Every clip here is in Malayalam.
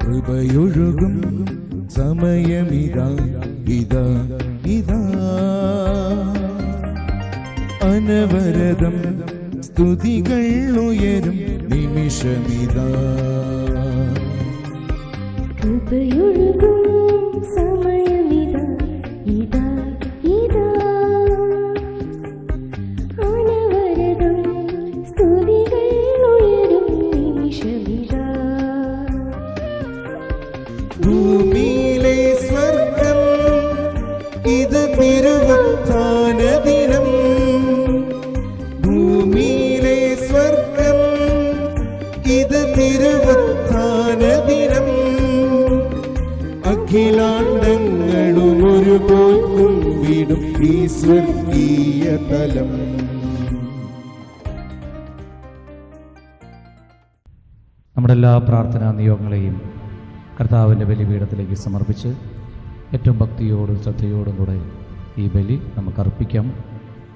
കൃപയൊഴുകും സമയമിതാ ഇതാ ഇതാ അനവരതം സ്തുതികൾ ഉയരും നിമിഷമിതാ കൃപയൊഴുകും സമയമിതാ ഇതാ ഇതാ അനവരതം സ്തുതികൾ ഉയരും നിമിഷമിതാ ഭൂമിയിലെ സ്വർഗം ഇത് തിരുവുത്ഥാന ദിനം ഭൂമിയിലെ സ്വർഗം ഇത് തിരുവുത്ഥാന ദിനം അഖിലാണ്ടങ്ങളും ഒരുപോൽ കുമ്പിടും ഈ സ്വർഗീയ തലം. നമ്മുടെ എല്ലാ പ്രാർത്ഥനാ നിയോഗങ്ങളെയും കർത്താവിൻ്റെ ബലിപീഠത്തിലേക്ക് സമർപ്പിച്ച് ഏറ്റവും ഭക്തിയോടും ശ്രദ്ധയോടും കൂടെ ഈ ബലി നമുക്ക് അർപ്പിക്കാം.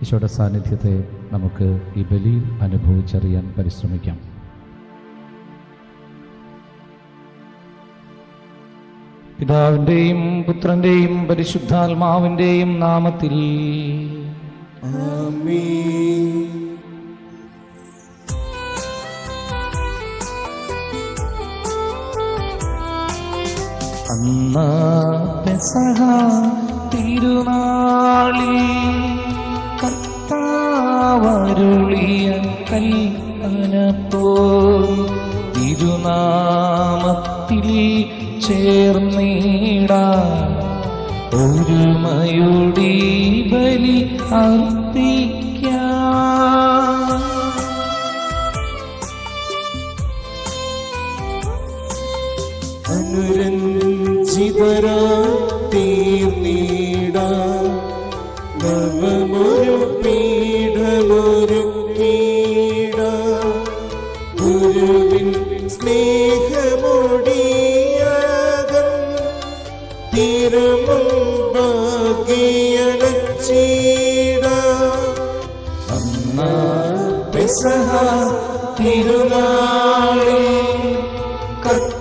ഈശോയുടെ സാന്നിധ്യത്തെ നമുക്ക് ഈ ബലിയിൽ അനുഭവിച്ചറിയാൻ പരിശ്രമിക്കാം. പിതാവിൻ്റെയും പുത്രൻ്റെയും പരിശുദ്ധാത്മാവിൻ്റെയും നാമത്തിൽ ആമേൻ. അന്നാ പെസഹ തിരുനാളിൽ കർത്താവരുളിയ കൽപ്പന പോൽ തിരുനാമത്തിൽ ചേർന്നിടാൻ ഒരുമയുടെ ബലി അർപ്പിക്കാം. അനുരഞ്ജിതരായി തീർന്നിടാൻ നവമൊരു പീഠമൊരുക്കിടാൻ ഗുരുവിൻ സ്നേഹമൊടിയാകം തിരുമുമ്പാകിയണച്ചിടാൻ അന്നാ പെസഹ തിരുനാളിൽ കർത്താവരുളിയ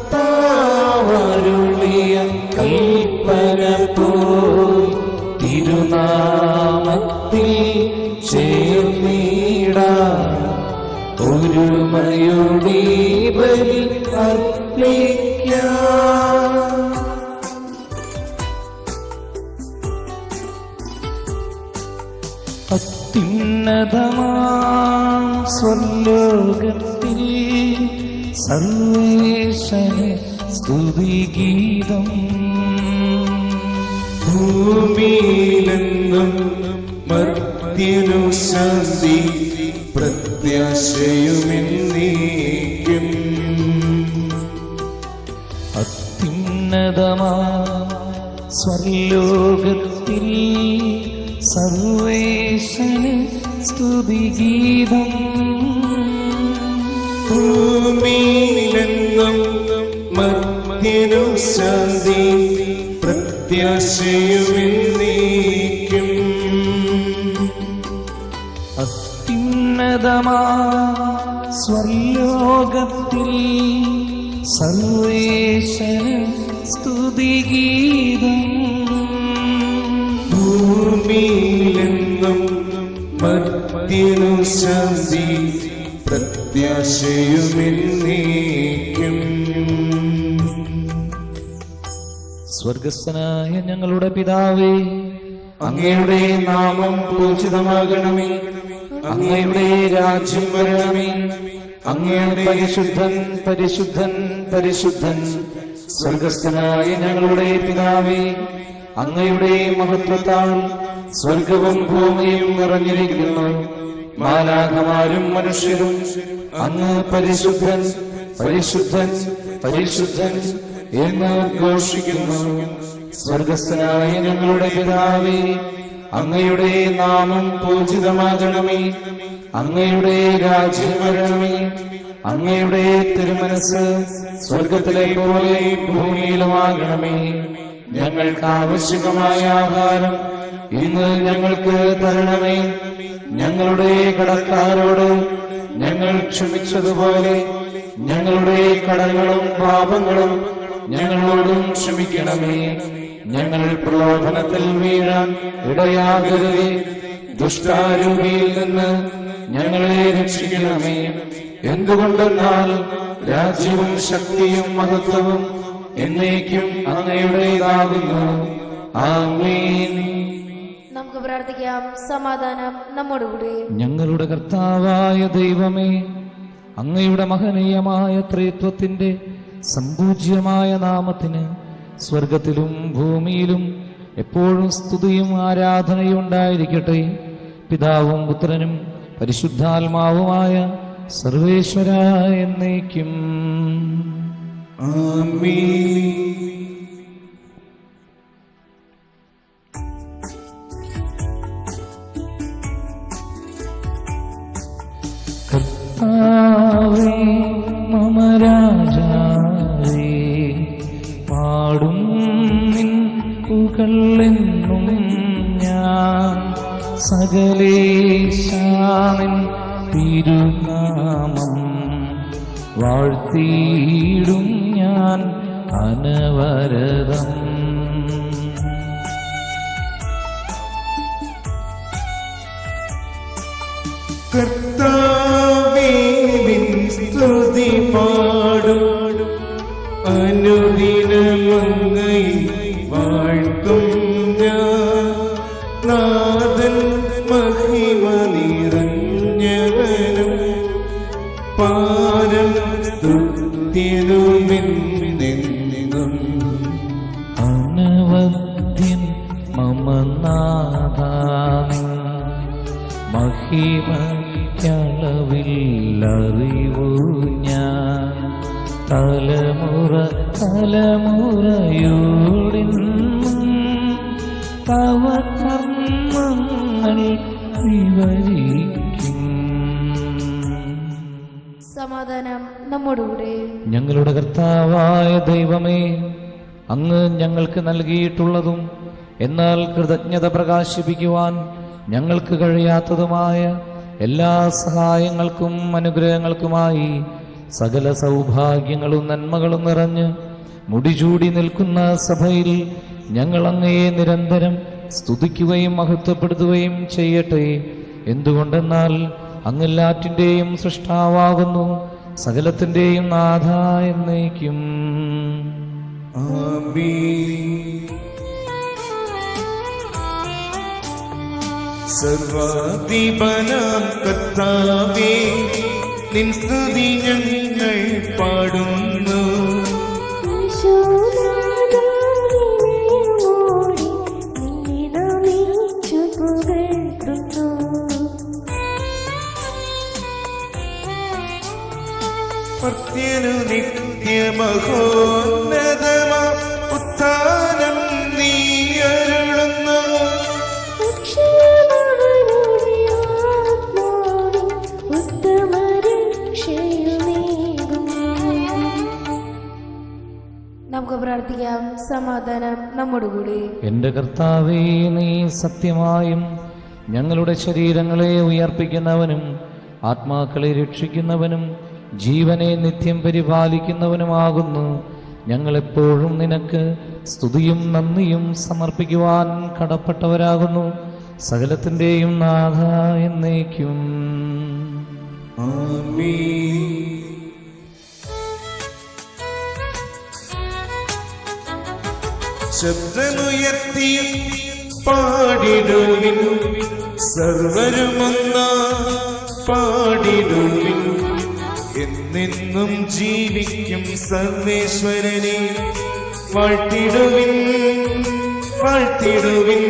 കൽപ്പന പോൽ തിരുനാമത്തിൽ ചേർന്നിടാൻ ഒരുമയുടെ ബലി അർപ്പിക്കാം. അത്യുന്നതമാം സ്വർലോകത്തിൽ സർവേശന് സ്തുതിഗീതം. ഭൂമിയിലെന്നും മർത്യനു ശാന്തി പ്രത്യാശയുമെന്നേക്കും. അത്യുന്നതമാം സ്വർലോകത്തിൽ സർവേശന് സ്തുതിഗീതം. ഭൂമിയിലെന്നും മർത്യനു ശാന്തി പ്രത്യാശയുമെന്നേക്കും. അത്യുന്നതമാം സ്വർലോകത്തിൽ സർവേശന് സ്തുതിഗീതം. ഭൂമിയിലെന്നും മർത്യനു ശാന്തി പ്രത്യാശയുമെന്നേക്കും. സ്വർഗസ്ഥനായ ഞങ്ങളുടെ പിതാവേ, അങ്ങയുടെ നാമം പൂജിതമാകണമേ. അങ്ങയുടെ രാജ്യം വരണമേ. അങ്ങയുടെ പരിശുദ്ധൻ പരിശുദ്ധൻ പരിശുദ്ധൻ സ്വർഗസ്ഥനായ ഞങ്ങളുടെ പിതാവേ, അങ്ങയുടെ മഹത്വത്താൽ സ്വർഗവും ഭൂമിയും നിറഞ്ഞിരിക്കുന്നു. മാലാഖമാരും മനുഷ്യരും അങ്ങ് പരിശുദ്ധൻ പരിശുദ്ധൻ പരിശുദ്ധൻ എന്ന് ഘോഷിക്കുന്നു. സ്വർഗസ്ഥനായ ഞങ്ങളുടെ പിതാവേ, അങ്ങയുടെ നാമം പൂജിതമാകണമേ. അങ്ങയുടെ രാജ്യം വരണമേ. അങ്ങയുടെ തിരുമനസ് സ്വർഗത്തിലെ പോലെ ഭൂമിയിലുമാകണമേ. ഞങ്ങൾക്ക് ആവശ്യമായ ആഹാരം ഇന്ന് ഞങ്ങൾക്ക് തരണമേ. ഞങ്ങളുടെ കടക്കാരോട് ഞങ്ങൾ ക്ഷമിച്ചതുപോലെ ഞങ്ങളുടെ കടങ്ങളും പാപങ്ങളും ഞങ്ങളോടും ക്ഷമിക്കണമേ. ഞങ്ങൾ പ്രലോഭനത്തിൽ വീഴാൻ ഇടയാകരുതേ. ദുഷ്ടാരൂപിയിൽ നിന്ന് ഞങ്ങളെ രക്ഷിക്കണമേ. എന്തുകൊണ്ടെന്നാൽ രാജ്യവും ശക്തിയും മഹത്വവും എന്നേക്കും അങ്ങയുടേതാകുന്നു. ആമേൻ. നമുക്ക് പ്രാർത്ഥിക്കാം. സമാധാനം നമ്മോടുകൂടി. ഞങ്ങളുടെ കർത്താവായ ദൈവമേ, അങ്ങയുടെ മഹനീയമായ ത്രിത്വത്തിന്റെ സമ്പൂജ്യമായ നാമത്തിന് സ്വർഗത്തിലും ഭൂമിയിലും എപ്പോഴും സ്തുതിയും ആരാധനയും ഉണ്ടായിരിക്കട്ടെ. പിതാവും പുത്രനും പരിശുദ്ധാത്മാവുമായ സർവേശ്വരായ എന്നേക്കും. ആമേൻ. കർത്താവേ മമ രാജാവേ, പാടും നിൻ പുകഴെന്നും ഞാൻ. സകലേശാനിൻ തിരുനാമം വാഴ്ത്തിയിടും ഞാൻ അനവരതം. കർത്താവേ നിൻ സ്തുതി പാടും. അനുദിനമങ്ങയെ വാഴ്ത്തും ഞാൻ. നാഥൻ മഹിമ നിറഞ്ഞവനും പാരം സ്തുത്യനുമെന്നെന്നും. അനവദ്യൻ മമ നാഥാനിൻ മഹിമയ്ക്കളവില്ലറിവു ഞാൻ. തലമുറ തലമുറയോടെന്നും തവ കർമ്മങ്ങൾ വിവരിക്കും. സമാധാനം നമ്മോടുകൂടി. ഞങ്ങളുടെ കർത്താവായ ദൈവമേ, അങ്ങ് ഞങ്ങൾക്ക് നൽകിയിട്ടുള്ളതും എന്നാൽ കൃതജ്ഞത പ്രകാശിപ്പിക്കുവാൻ ഞങ്ങൾക്ക് കഴിയാത്തതുമായ എല്ലാ സഹായങ്ങൾക്കും അനുഗ്രഹങ്ങൾക്കുമായി സകല സൗഭാഗ്യങ്ങളും നന്മകളും നിറഞ്ഞ് മുടിചൂടി നിൽക്കുന്ന സഭയിൽ ഞങ്ങൾ അങ്ങയെ നിരന്തരം സ്തുതിക്കുകയും മഹത്വപ്പെടുത്തുകയും ചെയ്യട്ടെ. എന്തുകൊണ്ടെന്നാൽ അങ്ങെല്ലാറ്റിൻ്റെയും സൃഷ്ടാവാകുന്നു, സകലത്തിൻ്റെയും നാഥ എന്നേക്കും. ആമേൻ. സർവാധിപനാം കർത്താവേ, നിൻ സ്തുതി ഞങ്ങൾ പാടുന്നു. യേശുനാഥനിലയമോടി നിന്നെ നമിച്ചു പുകഴ്ത്തുന്നു. ഭക്ത്യനു നിത്യമഹോന്നതമാ ഉത്ഥാനം നീ അരുളുന്നു. രക്ഷകനവനുടെ ആത്മാവിൻ ഉത്തമ രക്ഷയുമേകുന്നു. നമുക്ക് പ്രാർത്ഥിക്കാം. സമാധാനം നമ്മോടുകൂടി. എന്റെ കർത്താവേ, നീ സത്യമായും ഞങ്ങളുടെ ശരീരങ്ങളെ ഉയർപ്പിക്കുന്നവനും ആത്മാക്കളെ രക്ഷിക്കുന്നവനും ജീവനെ നിത്യം പരിപാലിക്കുന്നവനുമാകുന്നു. ഞങ്ങളെപ്പോഴും നിനക്ക് സ്തുതിയും നന്ദിയും സമർപ്പിക്കുവാൻ കടപ്പെട്ടവരാകുന്നു. സകലത്തിൻ്റെയും നാഥ എന്നേക്കും. ആമേൻ. ശബ്ദമുയർത്തി പാടിടുവിൻ, സർവരുമൊന്നാ പാടിടുവിൻ. എന്നെന്നും ജീവിക്കും സർവേശ്വരനെ വാഴ്ത്തിടുവിൻ, വാഴ്ത്തിടുവിൻ.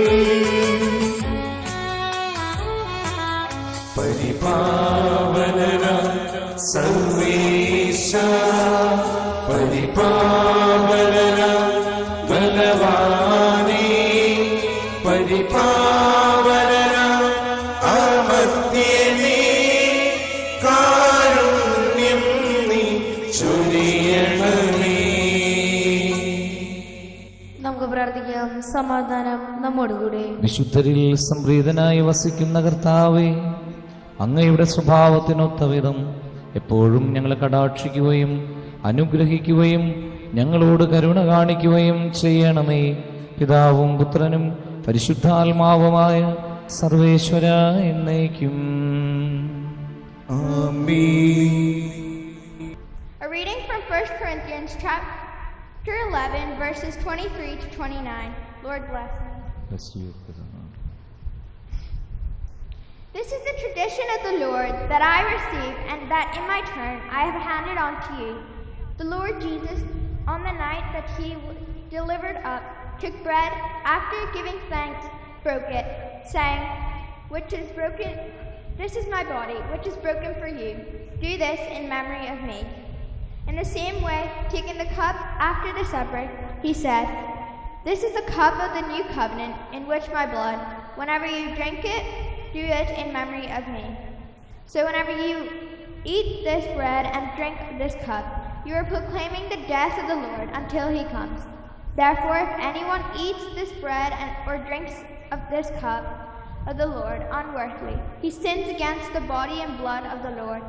പരിപാവനനാം സർവേശ, പരിപാവനനാം ബലവാനേ, പരിപാവനനാം അമർത്യനേ, കാരുണ്യം നീ ചൊരിയണമേ. നമുക്ക് പ്രാർത്ഥിക്കാം. സമാധാനം നമ്മോടുകൂടെ. വിശുദ്ധരിൽ സംപ്രീതനായി വസിക്കുന്ന കർത്താവേ, അങ്ങയുടെ സ്വഭാവത്തിനൊത്ത വിധം എപ്പോഴും ഞങ്ങളെ കടാക്ഷിക്കുകയും അനുഗ്രഹിക്കുകയും ഞങ്ങളോട് കരുണ കാണിക്കുകയും ചെയ്യണമേ. പിതാവും പുത്രനും പരിശുദ്ധാത്മാവുമായ സർവേശ്വര എന്നേക്കും. ആമേൻ. A reading from 1 Corinthians chapter 11, verses 23 to 29. Lord bless them. This is the tradition of the Lord that I received, and that in my turn I have handed on to you. The Lord Jesus, on the night that he was delivered up, took bread, after giving thanks, broke it, saying, "This is my body, which is broken for you. Do this in memory of me." In the same way, taking the cup after the supper, he said, "This is the cup of the new covenant in which my blood, whenever you drink it, do it in memory of me. So whenever you eat this bread and drink this cup, you are proclaiming the death of the Lord until he comes. Therefore, if anyone eats this bread or drinks of this cup of the Lord unworthily, he sins against the body and blood of the Lord.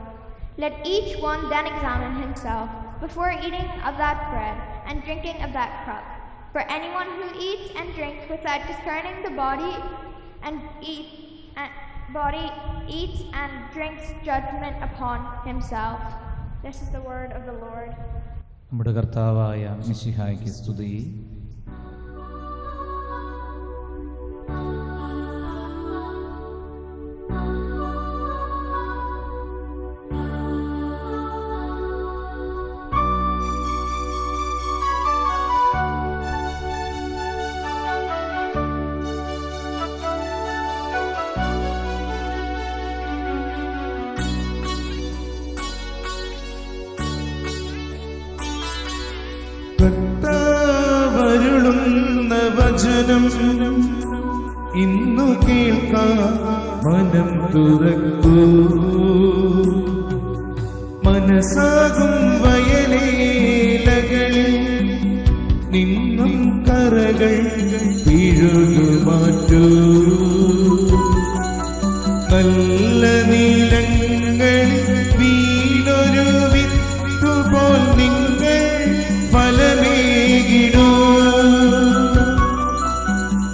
Let each one then examine himself before eating of that bread and drinking of that cup. For anyone who eats and drinks without discerning the body eats and drinks judgment upon himself." This is the word of the Lord. നമ്മുടെ കർത്താവായ മിശിഹായ്ക്ക് സ്തുതി. കർത്താവരുളുന്ന വചനം ഇന്നു കേൾക്കാം, മനം തുറക്കൂ. മനസ്സാകും വയലേലകളിൽ നിന്നും കറകൾ പിഴുതുമാറ്റൂ. നല്ല നീലങ്ങളിൽ വീണൊരു വിത്തുപോൽ നിങ്ങൾ ഫലമേകിടൂ.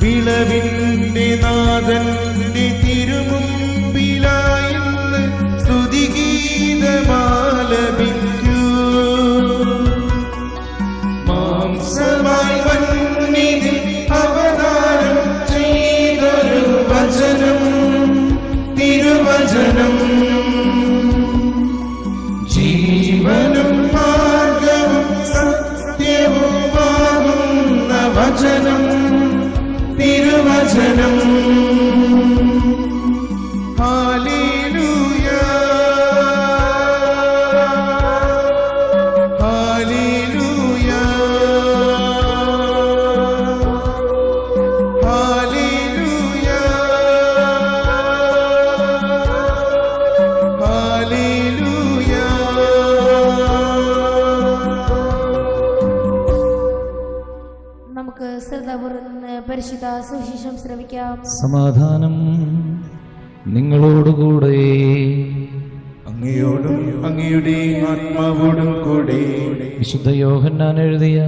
വിളവിന്റെ നാഥന്റെ തിരുമുമ്പിലായിന്ന് സ്തുതിഗീതമാലപിക്കൂ. മാംസമായി വന്നിന് അവതാരം ചെയ്തൊരു വചനം, തിരുവചനം. ജീവനും മാർഗവും സത്യവുമാകുന്ന വചനം, തിരുവചനം. Hallelujah, hallelujah, hallelujah, hallelujah. നമുക്ക് ശ്രദ്ധാപൂർവ്വം നിന്ന് പരിശുദ്ധ സുവിശേഷം ശ്രവിക്കാം. സമാധാനം നിങ്ങളോടുകൂടെ. അങ്ങയോടും അങ്ങയുടെ ആത്മാവോടും കൂടെ. വിശുദ്ധ യോഹന്നാൻ എഴുതിയ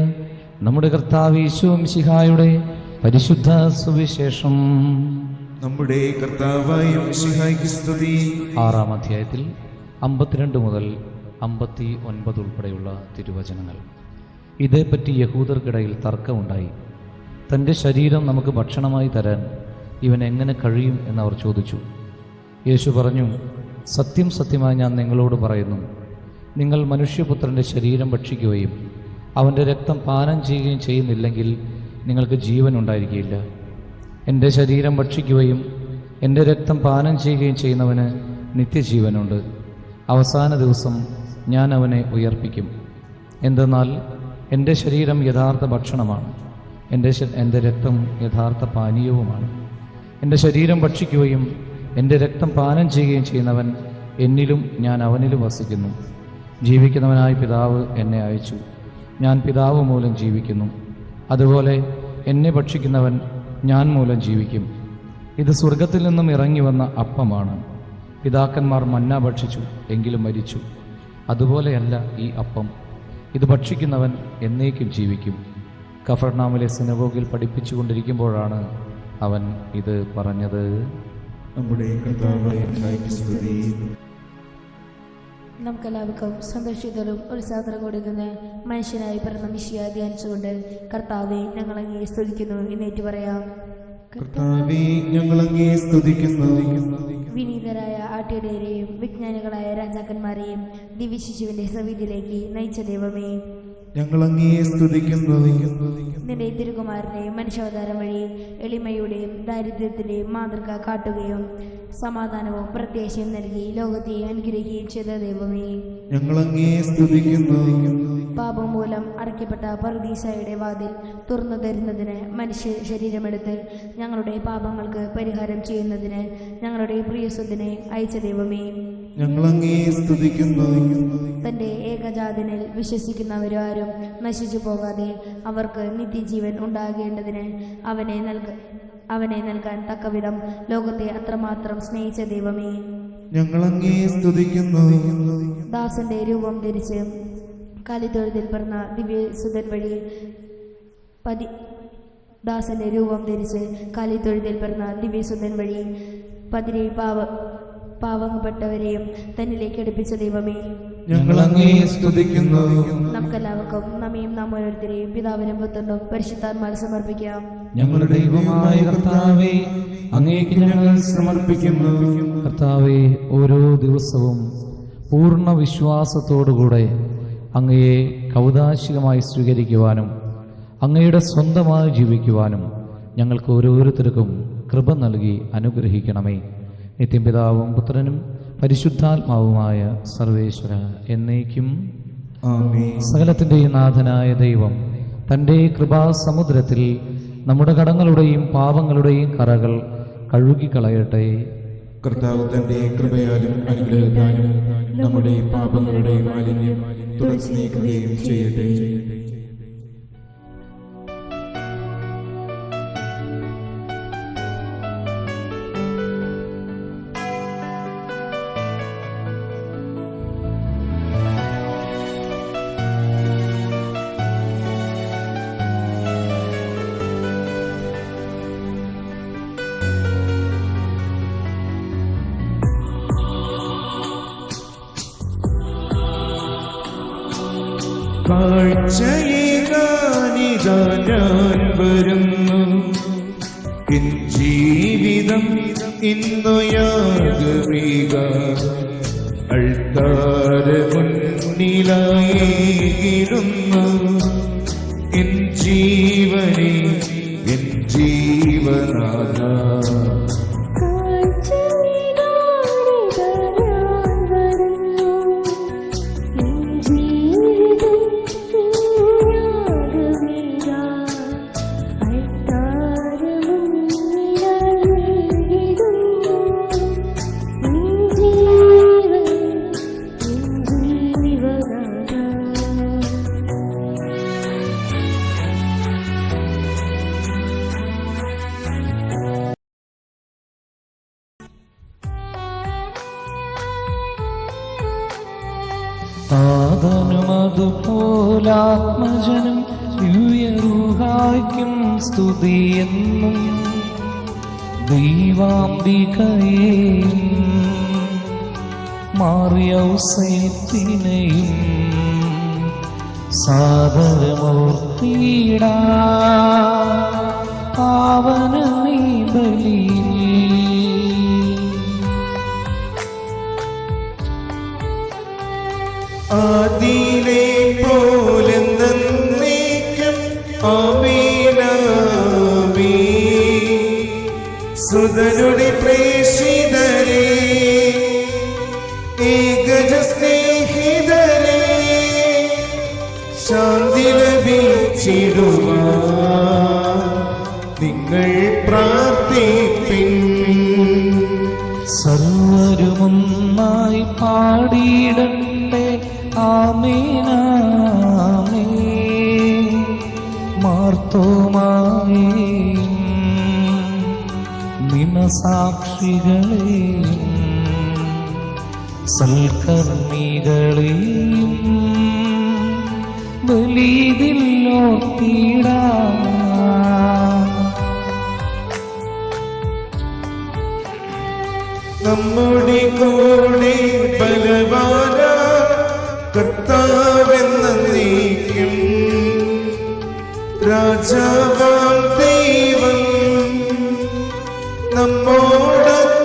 നമ്മുടെ കർത്താവ് യേശു മിശിഹായുടെ പരിശുദ്ധ സുവിശേഷം. നമ്മുടെ കർത്താവായ മിശിഹായ്ക്ക് സ്തുതി. 6-ാം അധ്യായത്തിൽ 52 മുതൽ 59 ഉൾപ്പെടെയുള്ള തിരുവചനങ്ങൾ. ഇതേപ്പറ്റി യഹൂദർക്കിടയിൽ തർക്കമുണ്ടായി. തൻ്റെ ശരീരം നമുക്ക് ഭക്ഷണമായി തരാൻ ഇവൻ എങ്ങനെ കഴിയും എന്നവർ ചോദിച്ചു. യേശു പറഞ്ഞു, സത്യം സത്യമായി ഞാൻ നിങ്ങളോട് പറയുന്നു, നിങ്ങൾ മനുഷ്യപുത്രൻ്റെ ശരീരം ഭക്ഷിക്കുകയും അവൻ്റെ രക്തം പാനം ചെയ്യുകയും ചെയ്യുന്നില്ലെങ്കിൽ നിങ്ങൾക്ക് ജീവൻ ഉണ്ടായിരിക്കുകയില്ല. എൻ്റെ ശരീരം ഭക്ഷിക്കുകയും എൻ്റെ രക്തം പാനം ചെയ്യുകയും ചെയ്യുന്നവന് നിത്യജീവനുണ്ട്. അവസാന ദിവസം ഞാൻ അവനെ ഉയർപ്പിക്കും. എന്തെന്നാൽ എൻ്റെ ശരീരം യഥാർത്ഥ ഭക്ഷണമാണ്, എൻ്റെ രക്തം യഥാർത്ഥ പാനീയവുമാണ്. എൻ്റെ ശരീരം ഭക്ഷിക്കുകയും എൻ്റെ രക്തം പാനം ചെയ്യുകയും ചെയ്യുന്നവൻ എന്നിലും ഞാൻ അവനിലും വസിക്കുന്നു. ജീവിക്കുന്നവനായ പിതാവ് എന്നെ അയച്ചു, ഞാൻ പിതാവ് മൂലം ജീവിക്കുന്നു. അതുപോലെ എന്നെ ഭക്ഷിക്കുന്നവൻ ഞാൻ മൂലം ജീവിക്കും. ഇത് സ്വർഗത്തിൽ നിന്നും ഇറങ്ങി വന്ന അപ്പമാണ്. പിതാക്കന്മാർ മന്ന ഭക്ഷിച്ചു, എങ്കിലും മരിച്ചു. അതുപോലെയല്ല ഈ അപ്പം. ഇത് ഭക്ഷിക്കുന്നവൻ എന്നേക്കും ജീവിക്കും. കഫർനാമിലെ സിനഗോഗിൽ പഠിപ്പിച്ചുകൊണ്ടിരിക്കുമ്പോഴാണ് അവൻ ഇത് പറഞ്ഞത്. നമ്മുടെ കർത്താവായ സ്തുതി. നമുക്കെല്ലാവർക്കും സന്തോഷത്തോടും ഉത്സാഹത്തോടും കൊടുക്കുന്ന മനുഷ്യനായി പിറന്ന മിശിഹായെ ധ്യാനിച്ചുകൊണ്ട് കർത്താവെ ഞങ്ങൾ അങ്ങയെ സ്തുതിക്കുന്നു എന്നേറ്റു പറയാം. കർത്താവേ, ഞങ്ങൾ അങ്ങയെ സ്തുതിക്കുന്നു. വിനീതരായ ആട്ടിടയരെയും വിജ്ഞാനികളായ രാജാക്കന്മാരെയും ദിവ്യശിശുവിന്റെ സവിധിയിലേക്ക് നയിച്ച ദൈവമേ, ഞങ്ങൾ അങ്ങയെ സ്തുതിക്കുന്നു. നിന്റെ തിരുകുമാരനെ മനുഷ്യാവതാരം വഴി എളിമയുടെയും ദാരിദ്ര്യത്തിന്റെയും മാതൃക കാട്ടുകയും സമാധാനവും പ്രത്യാശയും നൽകി ലോകത്തെ അനുഗ്രഹിക്കുകയും ചെയ്ത ദൈവമേ, ഞങ്ങൾ അങ്ങയെ സ്തുതിക്കുന്നു. പാപം മൂലം അടയ്ക്കപ്പെട്ട പറുദീസയുടെ വാതിൽ തുറന്നു തരുന്നതിന് മനുഷ്യ ശരീരമെടുത്ത് ഞങ്ങളുടെ പാപങ്ങൾക്ക് പരിഹാരം ചെയ്യുന്നതിന് ഞങ്ങളുടെ പ്രിയസുദ്ധനെ അയച്ച ദൈവമേ, ഞങ്ങൾ അങ്ങയെ സ്തുതിക്കുന്നു. തന്റെ ഏകജാതനിൽ വിശ്വസിക്കുന്നവരാരും നശിച്ചു പോകാതെ അവർക്ക് നിത്യജീവൻ ഉണ്ടാകേണ്ടതിന് അവനെ നൽകാൻ തക്കവിധം ലോകത്തെ അത്രമാത്രം സ്നേഹിച്ച ദൈവമേ, ഞങ്ങൾ അങ്ങയെ സ്തുതിക്കുന്നു. ദാസന്റെ രൂപം ധരിച്ച് കാലിത്തൊഴുതിൽ പിറന്ന ദിവ്യസുതൻ വഴി ദാസന്റെ രൂപം ധരിച്ച് കാലിത്തൊഴുതിൽ പിറന്ന ദിവ്യസുതൻ വഴി പാവപ്പെട്ടവരെയും തന്നിലേക്ക് അടുപ്പിച്ച ദൈവമേ, ഞങ്ങൾ അങ്ങയെ സ്തുതിക്കുന്നു. നമുക്കെല്ലാവർക്കും നമ്മയും നാം ഓരോരുത്തരെയും പിതാവിനും പുത്രനും പരിശുദ്ധാത്മാവിൽ സമർപ്പിക്കാം. ഞങ്ങളുടെ ദൈവമായ കർത്താവേ, അങ്ങേക്ക് ഞങ്ങൾ സമർപ്പിക്കുന്നു. കർത്താവേ, ഓരോ ദിവസവും പൂർണ്ണ വിശ്വാസത്തോടുകൂടെ അങ്ങയെ കൗതാശികമായി സ്വീകരിക്കുവാനും അങ്ങയുടെ സ്വന്തമായി ജീവിക്കുവാനും ഞങ്ങൾക്ക് ഓരോരുത്തർക്കും കൃപ നൽകി അനുഗ്രഹിക്കണമേ. നിത്യപിതാവും പുത്രനും പരിശുദ്ധാത്മാവുമായ സർവേശ്വര എന്നേക്കും ആമേൻ. സകലത്തിൻ്റെയും നാഥനായ ദൈവം തൻ്റെ കൃപാസമുദ്രത്തിൽ നമ്മുടെ കടങ്ങളുടെയും പാപങ്ങളുടെയും കറകൾ കഴുകിക്കളയട്ടെ. കർത്താവ് തന്റെ കൃപയാലും അനുഗ്രഹത്താലും നമ്മുടെ പാപങ്ങളുടെ മാലിന്യം തുടച്ചു നീക്കുകയും ചെയ്യട്ടെ. കാഴ്ചയേകാനിതാ ഞാൻ വരുന്നു, എൻ ജീവിതം ഇന്നു യാഗമേക അൾത്താര മുന്നിലായിരുന്നു. എൻ ജീവനെ എൻ ജീവനാഥ, താതനുമതുപോലാത്മജനും ദിവ്യരൂഹായ്ക്കും സ്തുതിയെന്നും ദൈവാംബികയെയും മാറിയൗസേപ്പിനെയും സാദരമൂർത്തിയിടാ പാവനമീ ബലിയിൽ ആദിയിലെ പോലെ നന്നേക്കും ആമേനാമേൻ. സുതനുടെ പ്രേഷിതരേ, ഏകജ സ്നേഹിതരേ, ശാന്തി ലഭിച്ചിടുവാൻ നിങ്ങൾ പ്രാർത്ഥിപ്പിൻ. സർവരുമൊന്നായി പാടിയിടട്ടെ ആമേനാമേൻ. മാർത്തോമായേയും നിമസാക്ഷികളെയും സൽക്കർമ്മികളെയും ബലിയിലോർത്തിടാം. നമ്മുടെ കൂടെ ബലവാന കർത്താവെന്നേക്കും രാജാവാം ദൈവം നമ്മോടൊത്തെന്നും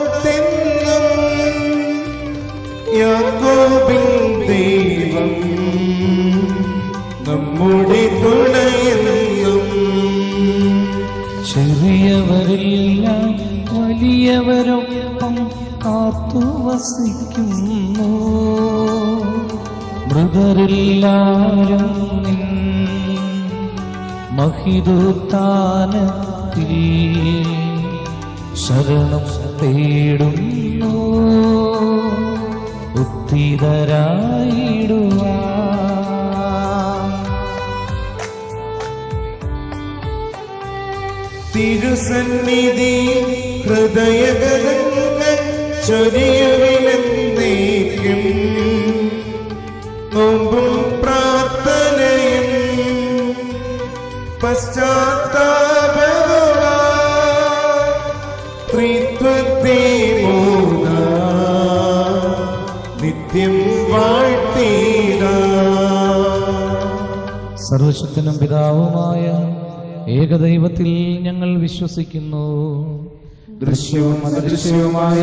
യാക്കോബിൻ ദൈവം നമ്മുടെ തുണയെന്നും. ചെറിയവരെല്ലാം വലിയവരൊപ്പം കാത്തുവസിക്കുന്നു. മൃതരെല്ലാരും നിൻ മഹിതുത്താനത്തിൽ ശരണം തേടുന്നു. ഉത്തിതരായിടുവാൻ തിരുസന്നിധി ഹൃദയഗതങ്ങൾ ചൊരിയുവിനെന്നേക്കും നോമ്പും പ്രാർത്ഥനയും പശ്ചാത്താപവുമായി ത്രിത്വത്തെ മോദ നിത്യം വാഴ്ത്തിടാം. സർവശക്തനും പിതാവുമായ ഏകദൈവത്തിൽ ഞങ്ങൾ വിശ്വസിക്കുന്നു. ദൃശ്യവും അദൃശ്യവുമായ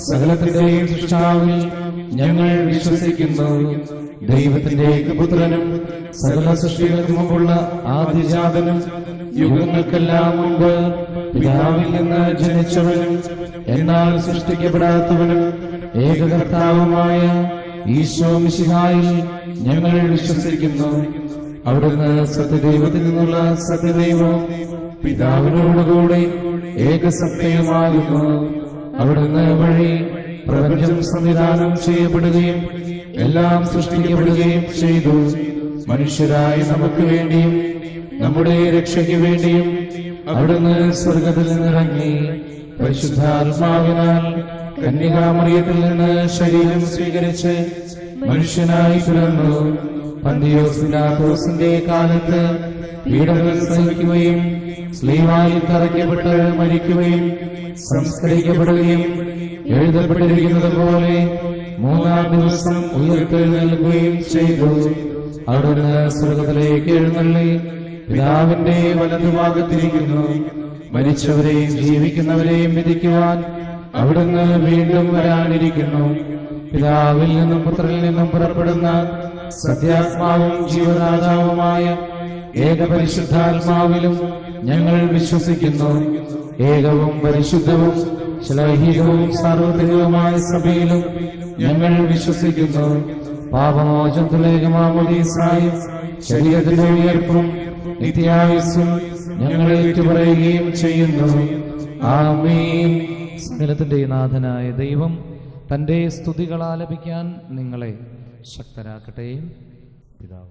സകലത്തിന്റെയും സൃഷ്ടാവിൽ ഞങ്ങൾ വിശ്വസിക്കുന്നു. ദൈവത്തിന്റെ ഏകപുത്രനും സകല സൃഷ്ടികൾക്ക് മുമ്പുള്ള ആദിജാതനും യുഗങ്ങൾക്കെല്ലാം മുമ്പ് പിതാവിൽ നിന്ന് ജനിച്ചവനും എന്നാൽ സൃഷ്ടിക്കപ്പെടാത്തവനും ഏകകർത്താവുമായ ഈശോ മിശിഹായിൽ ഞങ്ങൾ വിശ്വസിക്കുന്നു. അവിടുന്ന് സത്യദൈവത്തിൽ നിന്നുള്ള സത്യദൈവവും പിതാവിനോടുകൂടി ഏകസത്യമാകുന്നു. അവിടുന്ന് വഴി പ്രപഞ്ചം സംവിധാനം ചെയ്യപ്പെടുകയും എല്ലാം സൃഷ്ടിക്കപ്പെടുകയും ചെയ്തു. മനുഷ്യരായ നമുക്ക് വേണ്ടിയും നമ്മുടെ രക്ഷയ്ക്ക് വേണ്ടിയും അവിടുന്ന് സ്വർഗത്തിൽ നിന്നിറങ്ങി പരിശുദ്ധാത്മാവിനാൽ കന്യകാമറിയത്തിൽ നിന്ന് ശരീരം സ്വീകരിച്ച് മനുഷ്യനായി പിറന്നു. പന്തിയോസ് പിലാത്തോസിന്റെ കാലത്ത് പീഡകൾ സഹിക്കുകയും സ്ലീവായിൽ തറയ്ക്കപ്പെട്ട് മരിക്കുകയും സംസ്കരിക്കപ്പെടുകയും എഴുതപ്പെട്ടിരിക്കുന്നത് പോലെ മൂന്നാം ദിവസം ഉയർത്തെഴുന്നേൽക്കുകയും ചെയ്തു. അവിടുന്ന് സ്വർഗത്തിലേക്ക് എഴുന്നള്ളി പിതാവിന്റെ വലതുഭാഗത്തിരിക്കുന്നു. മരിച്ചവരെയും ജീവിക്കുന്നവരെയും വിധിക്കുവാൻ അവിടുന്ന് വീണ്ടും വരാനിരിക്കുന്നു. പിതാവിൽ നിന്നും പുത്രനിൽ നിന്നും പുറപ്പെടുന്ന സത്യാത്മാവും ജീവദാതാവുമായ ഏകപരിശുദ്ധാത്മാവിലും ഞങ്ങൾ വിശ്വസിക്കുന്നു. ഏകവും പരിശുദ്ധവും ശ്ലൈഹികവും സാർവത്രികവുമായ സഭയിലും ഞങ്ങൾ വിശ്വസിക്കുന്നു. പാപമോചനത്തിലേകമാമോദീസായും ശരീരത്തിന്റെ ഉയർപ്പും നിത്യായുസ്സും ഞങ്ങൾ ഏറ്റുപറയുകയും ചെയ്യുന്നു. ആമേൻ. സകലത്തിന്റെ നാഥനായ ദൈവം തന്റെ സ്തുതികൾ ആലപിക്കാൻ നിങ്ങളെ ശക്തരാക്കട്ടെ. പിതാവ്.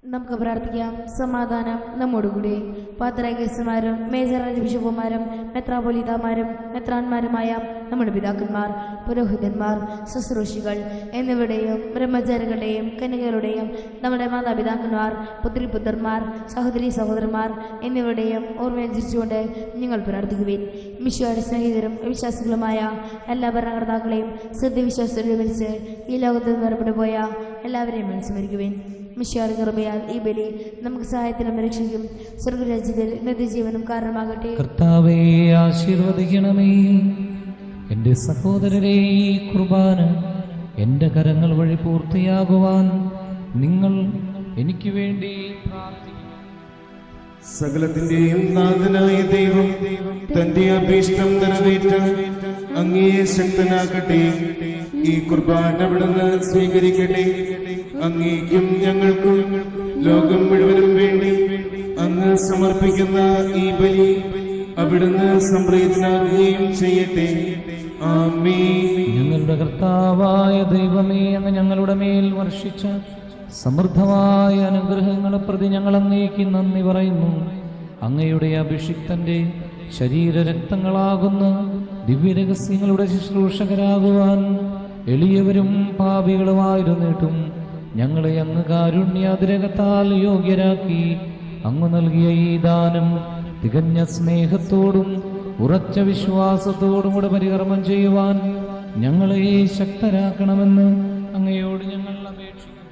നമുക്ക് പ്രാർത്ഥിക്കാം. സമാധാനം നമ്മോടുകൂടി. പാത്രായകന്മാരും മേജർ ബിഷപ്പുമാരും മെത്രാപൊലീതാമാരും മെത്രാന്മാരുമായ നമ്മുടെ പിതാക്കന്മാർ, പുരോഹിതന്മാർ, ശുശ്രൂഷികൾ എന്നിവരുടെയും ബ്രഹ്മചാരികളുടെയും കന്യകകളുടെയും നമ്മുടെ മാതാപിതാക്കന്മാർ, പുത്രിപുത്രന്മാർ, സഹോദരി സഹോദരന്മാർ എന്നിവരുടെയും ഓർമ്മയനുസരിച്ചുകൊണ്ട് നിങ്ങൾ പ്രാർത്ഥിക്കുവിൻ. മിശിഹായുടെ സ്നേഹിതരും വിശ്വാസികളുമായ എല്ലാ ഭരണകർത്താക്കളെയും സത്യവിശ്വാസത്തോടെ മരിച്ച് ഈ ലോകത്ത് നിന്ന് വേർപെട്ടു പോയ എല്ലാവരെയും മനസ്സുമരിക്കുവിൻ. മിശിഹായുടെ കൃപയാൽ ഈ ബലി നമുക്ക് സഹായത്തിനും രക്ഷയ്ക്കും സ്വർഗരാജ്യത്തിൽ നിത്യജീവനും കാരണമാകട്ടെ. കർത്താവേ, ആശീർവദിക്കണമേ. എൻ്റെ സഹോദരരെ, ഈ കുർബാന എൻ്റെ കരങ്ങൾ വഴി പൂർത്തിയാകുവാൻ നിങ്ങൾ എനിക്ക് വേണ്ടി പ്രാർത്ഥിക്കണം. സകലത്തിന്റെയും നാഥനായ ദൈവം തന്റെ അഭീഷ്ടം നിറവേറ്റാൻ അങ്ങയെ ശക്തനാക്കട്ടെ. ഈ കുർബാന അവിടുന്ന് സ്വീകരിക്കട്ടെ. അങ്ങേക്കും ഞങ്ങൾക്കും ലോകം മുഴുവനും വേണ്ടി അങ്ങ് സമർപ്പിക്കുന്ന ഈ ബലി അവിടുന്ന് സംപ്രീതനാകുകയും ചെയ്യട്ടെ. ആമേൻ. ഞങ്ങളുടെ കർത്താവായ ദൈവമേ, അങ്ങ് ഞങ്ങളുടെ മേൽ വർഷിച്ച സമൃദ്ധമായ അനുഗ്രഹങ്ങളെ പ്രതി ഞങ്ങൾ അങ്ങേക്ക് നന്ദി പറയുന്നു. അങ്ങയുടെ അഭിഷിക്തന്റെ ശരീരരക്തങ്ങളാകുന്ന ദിവ്യരഹസ്യങ്ങളുടെ ശുശ്രൂഷകരാകുവാൻ എളിയവരും പാപികളുമായിരുന്നിട്ടും ഞങ്ങളെ അങ്ങ് കാരുണ്യാതിരകത്താൽ യോഗ്യരാക്കി. അങ്ങ് നൽകിയ ഈ ദാനം തികഞ്ഞ സ്നേഹത്തോടും ഉറച്ച വിശ്വാസത്തോടും കൂടെ പരികർമ്മം ചെയ്യുവാൻ ഞങ്ങളെ ശക്തരാക്കണമെന്ന് അങ്ങയോട് ഞങ്ങൾ അപേക്ഷിക്കുന്നു.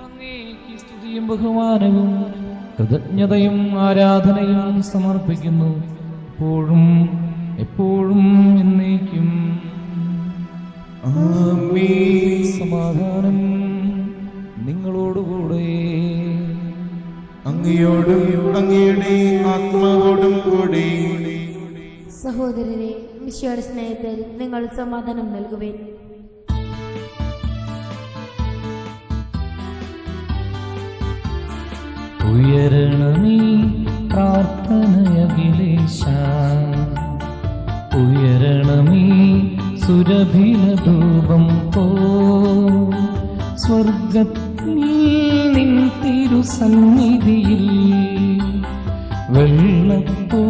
അങ്ങേക്ക് സ്തുതിയും ബഹുമാനവും കൃതജ്ഞതയും ആരാധനയും സമർപ്പിക്കുന്നു, എപ്പോഴും എപ്പോഴും എന്നേക്കും. ആമേൻ. സമാധാനം നിങ്ങളോടുകൂടെ. അങ്ങയോടും അങ്ങയുടെ ആത്മാവോടും കൂടെ. സഹോദരരെ, മിശിഹായുടെ സ്നേഹത്തിൽ നിങ്ങൾ സമാധാനം നൽകുവിൻ. ഉയരണമീ പ്രാർത്ഥനയഖിലേശ, ഉയരണമീ സുരഭിലധൂപം പോ സ്വർഗത്തിൽ നിൻ തിരുസന്നിധിയിൽ വെള്ളപ്പൂ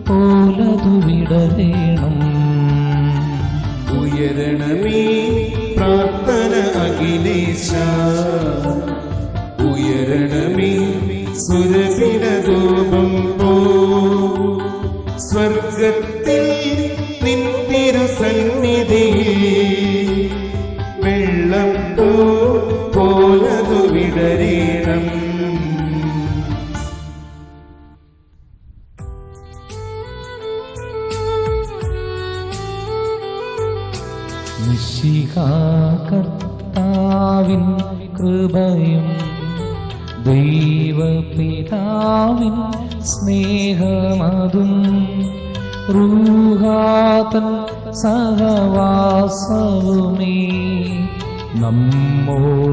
പോലതു വിടരേണം. ഉയരണമേ പ്രാർത്ഥന അഖിലേശ, ഉയരണമേ സുരഭിലധൂപം പോ സ്വർഗത്തിൽ നിൻ തിരുസന്നിധിയിൽ വെള്ളം പോലതു വിടരേണം. മിശിഹാ കർത്താവിൻ കൃപയും ദൈവപിതാവിൻ സ്നേഹമതും റൂഹാതൻ സഹവാസവുമേ നമ്മോടൊത്തുണ്ടാകട്ടെ.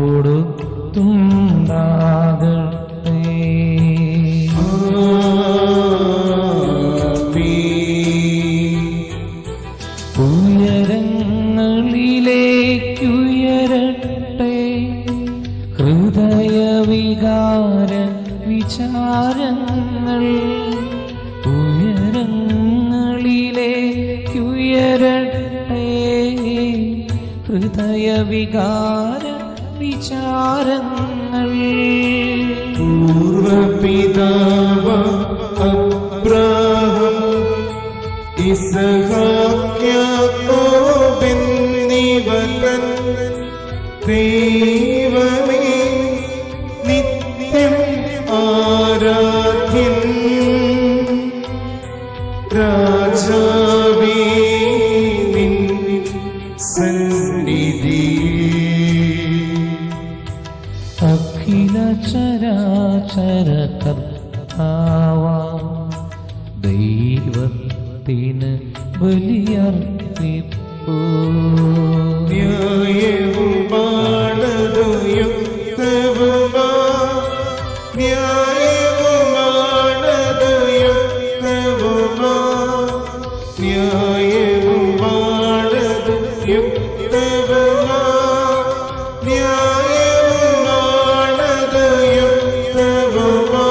ഉയരങ്ങളിലേക്കുയരട്ടെ ഹൃദയവികാര വിചാരങ്ങൾ, ഉയരങ്ങളിലേക്കുയരട്ടെ ഹൃദയവികാര വിചാരങ്ങൾ. പൂർവപിതാവ് അബ്രാഹം ഇസ്ഹാക്ക് യാക്കോബ് എന്നിവർ ദൈവമേ നിത്യം ആരാധ്യൻ, രാജാവേ നിൻ സന്നിധിയിൽ. അഖില ചരാചര കർത്താവാ ദൈവത്തിന് ബലിയർപ്പിപ്പൂ. ന്യായവുമാണതു യുക്തവുമാ, ന്യായവുമാണതു യുക്തവുമാ, ന്യായവുമാണതു യുക്തവുമാ, ന്യായവുമാണതു യുക്തവുമാ.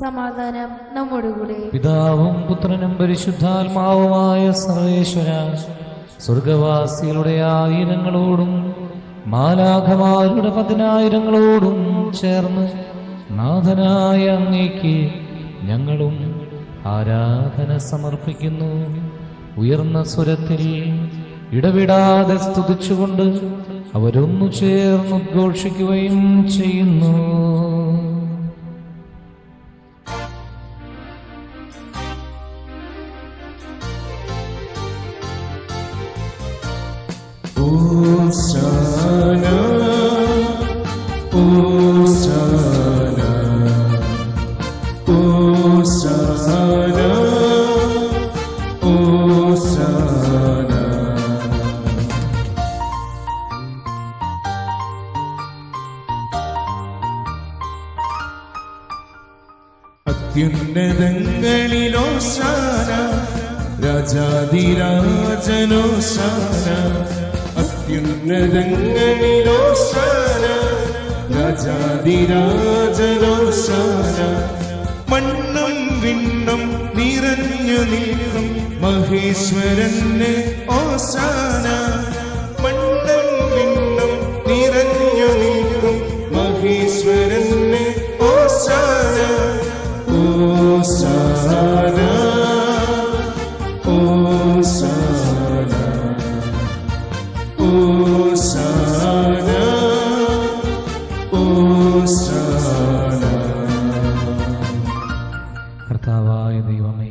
സമാധാനം നമ്മോടുകൂടെ. പിതാവും പുത്രനും പരിശുദ്ധാത്മാവുമായ സർവേശ്വര, സ്വർഗവാസികളുടെ ആയിരങ്ങളോടും മാലാഖമാരുടെ 10,000-ങ്ങളോടും ചേർന്ന് നാഥനായ അങ്ങേക്ക് ഞങ്ങളും ആരാധന സമർപ്പിക്കുന്നു. ഉയർന്ന സ്വരത്തിൽ ഇടവിടാതെ സ്തുതിച്ചുകൊണ്ട് അവരൊന്നു ചേർന്ന് ഉദ്ഘോഷിക്കുകയും ചെയ്യുന്നു. Hosanna, Hosanna, Hosanna, Hosanna. അത്യുന്നതങ്ങളിലോശാന, രാജാധിരാജനോശാന. അത്യുന്നതങ്ങളിലോശാന, രാജാധിരാജനോശാന. മണ്ണും വിണ്ണും നിറഞ്ഞു നിൽക്കും മഹേശ്വരന് ഓസാന. മണ്ണും വിണ്ണും നിറഞ്ഞു നിൽക്കും മഹേശ്വരന് ഓസാന. ഓസാന ഓസാന ഓസാന ഓസാന. കർത്താവായ ദൈവമേ,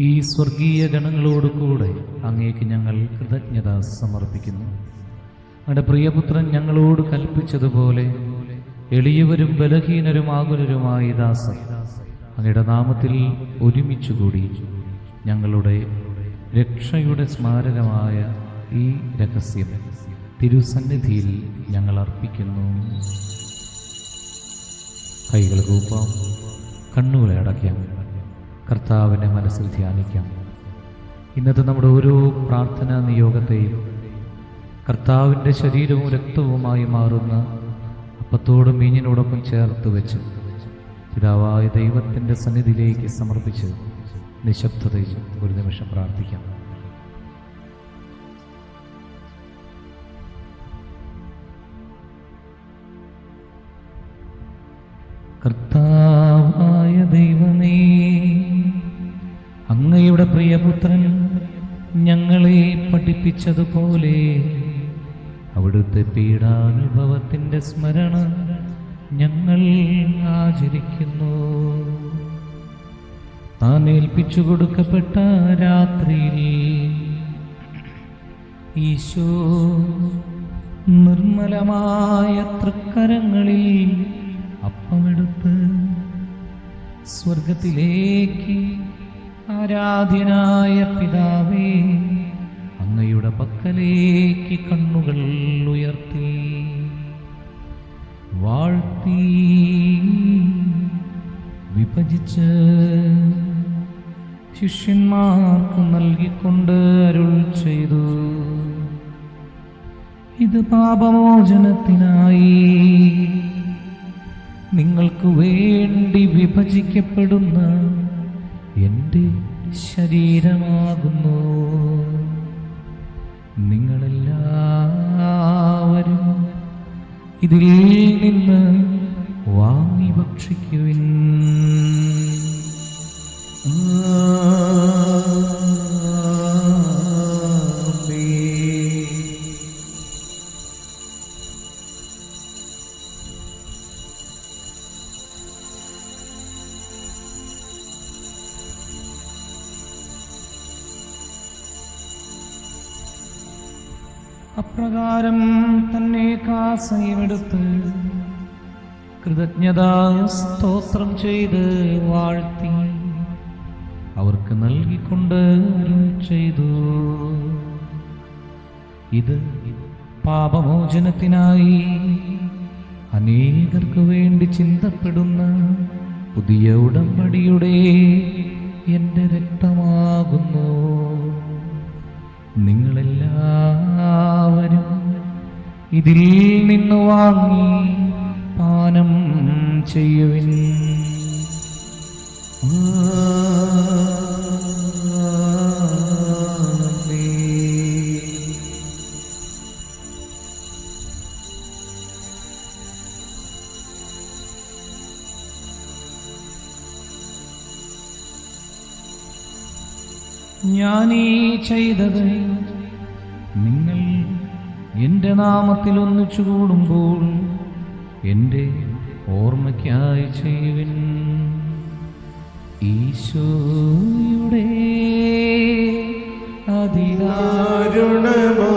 ഈ സ്വർഗീയ ഗണങ്ങളോട് കൂടെ അങ്ങേക്ക് ഞങ്ങൾ കൃതജ്ഞത സമർപ്പിക്കുന്നു. അങ്ങയുടെ പ്രിയപുത്രൻ ഞങ്ങളോട് കൽപ്പിച്ചതുപോലെ എളിയവരും ബലഹീനരും ആകുലരുമായ ദാസർ അങ്ങയുടെ നാമത്തിൽ ഒരുമിച്ചുകൂടി ഞങ്ങളുടെ രക്ഷയുടെ സ്മാരകമായ ഈ രഹസ്യം തിരുസന്നിധിയിൽ ഞങ്ങൾ അർപ്പിക്കുന്നു. കൈകൾ കൂപ്പാം, കണ്ണുകളെ അടയ്ക്കാം, കർത്താവിനെ മനസ്സിൽ ധ്യാനിക്കാം. ഇന്നത്തെ നമ്മുടെ ഓരോ പ്രാർത്ഥനാ നിയോഗത്തെയും കർത്താവിൻ്റെ ശരീരവും രക്തവുമായി മാറുന്ന അപ്പത്തോടും മീഞ്ഞിനോടൊപ്പം ചേർത്ത് വെച്ച് പിതാവായ ദൈവത്തിൻ്റെ സന്നിധിയിലേക്ക് സമർപ്പിച്ച് നിശബ്ദതയിൽ ഒരു നിമിഷം പ്രാർത്ഥിക്കാം. കർത്താവായ ദൈവമേ, അങ്ങയുടെ പ്രിയപുത്രൻ ഞങ്ങളെ പഠിപ്പിച്ചതുപോലെ അവിടുത്തെ പീഡാനുഭവത്തിൻ്റെ സ്മരണ ഞങ്ങൾ ആചരിക്കുന്നു. താൻ ഏൽപ്പിച്ചു കൊടുക്കപ്പെട്ട രാത്രിയിൽ ഈശോ നിർമ്മലമായ തൃക്കരങ്ങളിൽ അപ്പമെടുത്ത് സ്വർഗത്തിലേക്ക് ആരാധ്യനായ പിതാവേ, അങ്ങയുടെ പക്കലേക്ക് കണ്ണുകൾ ഉയർത്തി വാഴ്ത്തി വിഭജിച്ച് ശിഷ്യന്മാർക്ക് നൽകിക്കൊണ്ട് അരുൾ ചെയ്തു: ഇത് പാപമോചനത്തിനായി നിങ്ങൾക്ക് വേണ്ടി വിഭജിക്കപ്പെടുന്ന എൻ്റെ ശരീരമാകുന്നു. നിങ്ങളെല്ലാവരും ഇതിൽ നിന്ന് വാങ്ങി ഭക്ഷിക്കുവിൻ. അപ്രകാരം തന്നെ കാസയുമെടുത്ത് കൃതജ്ഞതാ സ്തോത്രം ചെയ്ത് വാഴ്ത്തി അവർക്ക് നൽകിക്കൊണ്ട് അരുൾ ചെയ്തു: ഇത് പാപമോചനത്തിനായി അനേകർക്ക് വേണ്ടി ചിന്തപ്പെടുന്ന പുതിയ ഉടമ്പടിയുടെ എൻ്റെ രക്തമാകുന്നു. നിങ്ങളെല്ലാവരും ഇതിൽ നിന്ന് വാങ്ങി പാനം ചെയ്യുവിൻ. ഞാനീ ചെയ്തത് നിങ്ങൾ എൻ്റെ നാമത്തിൽ ഒന്നിച്ചു കൂടുമ്പോൾ എൻ്റെ ഓർമ്മയ്ക്കായി ചെയ്യുവിൻ. ഈശോയുടെ അതിദാരുണമാ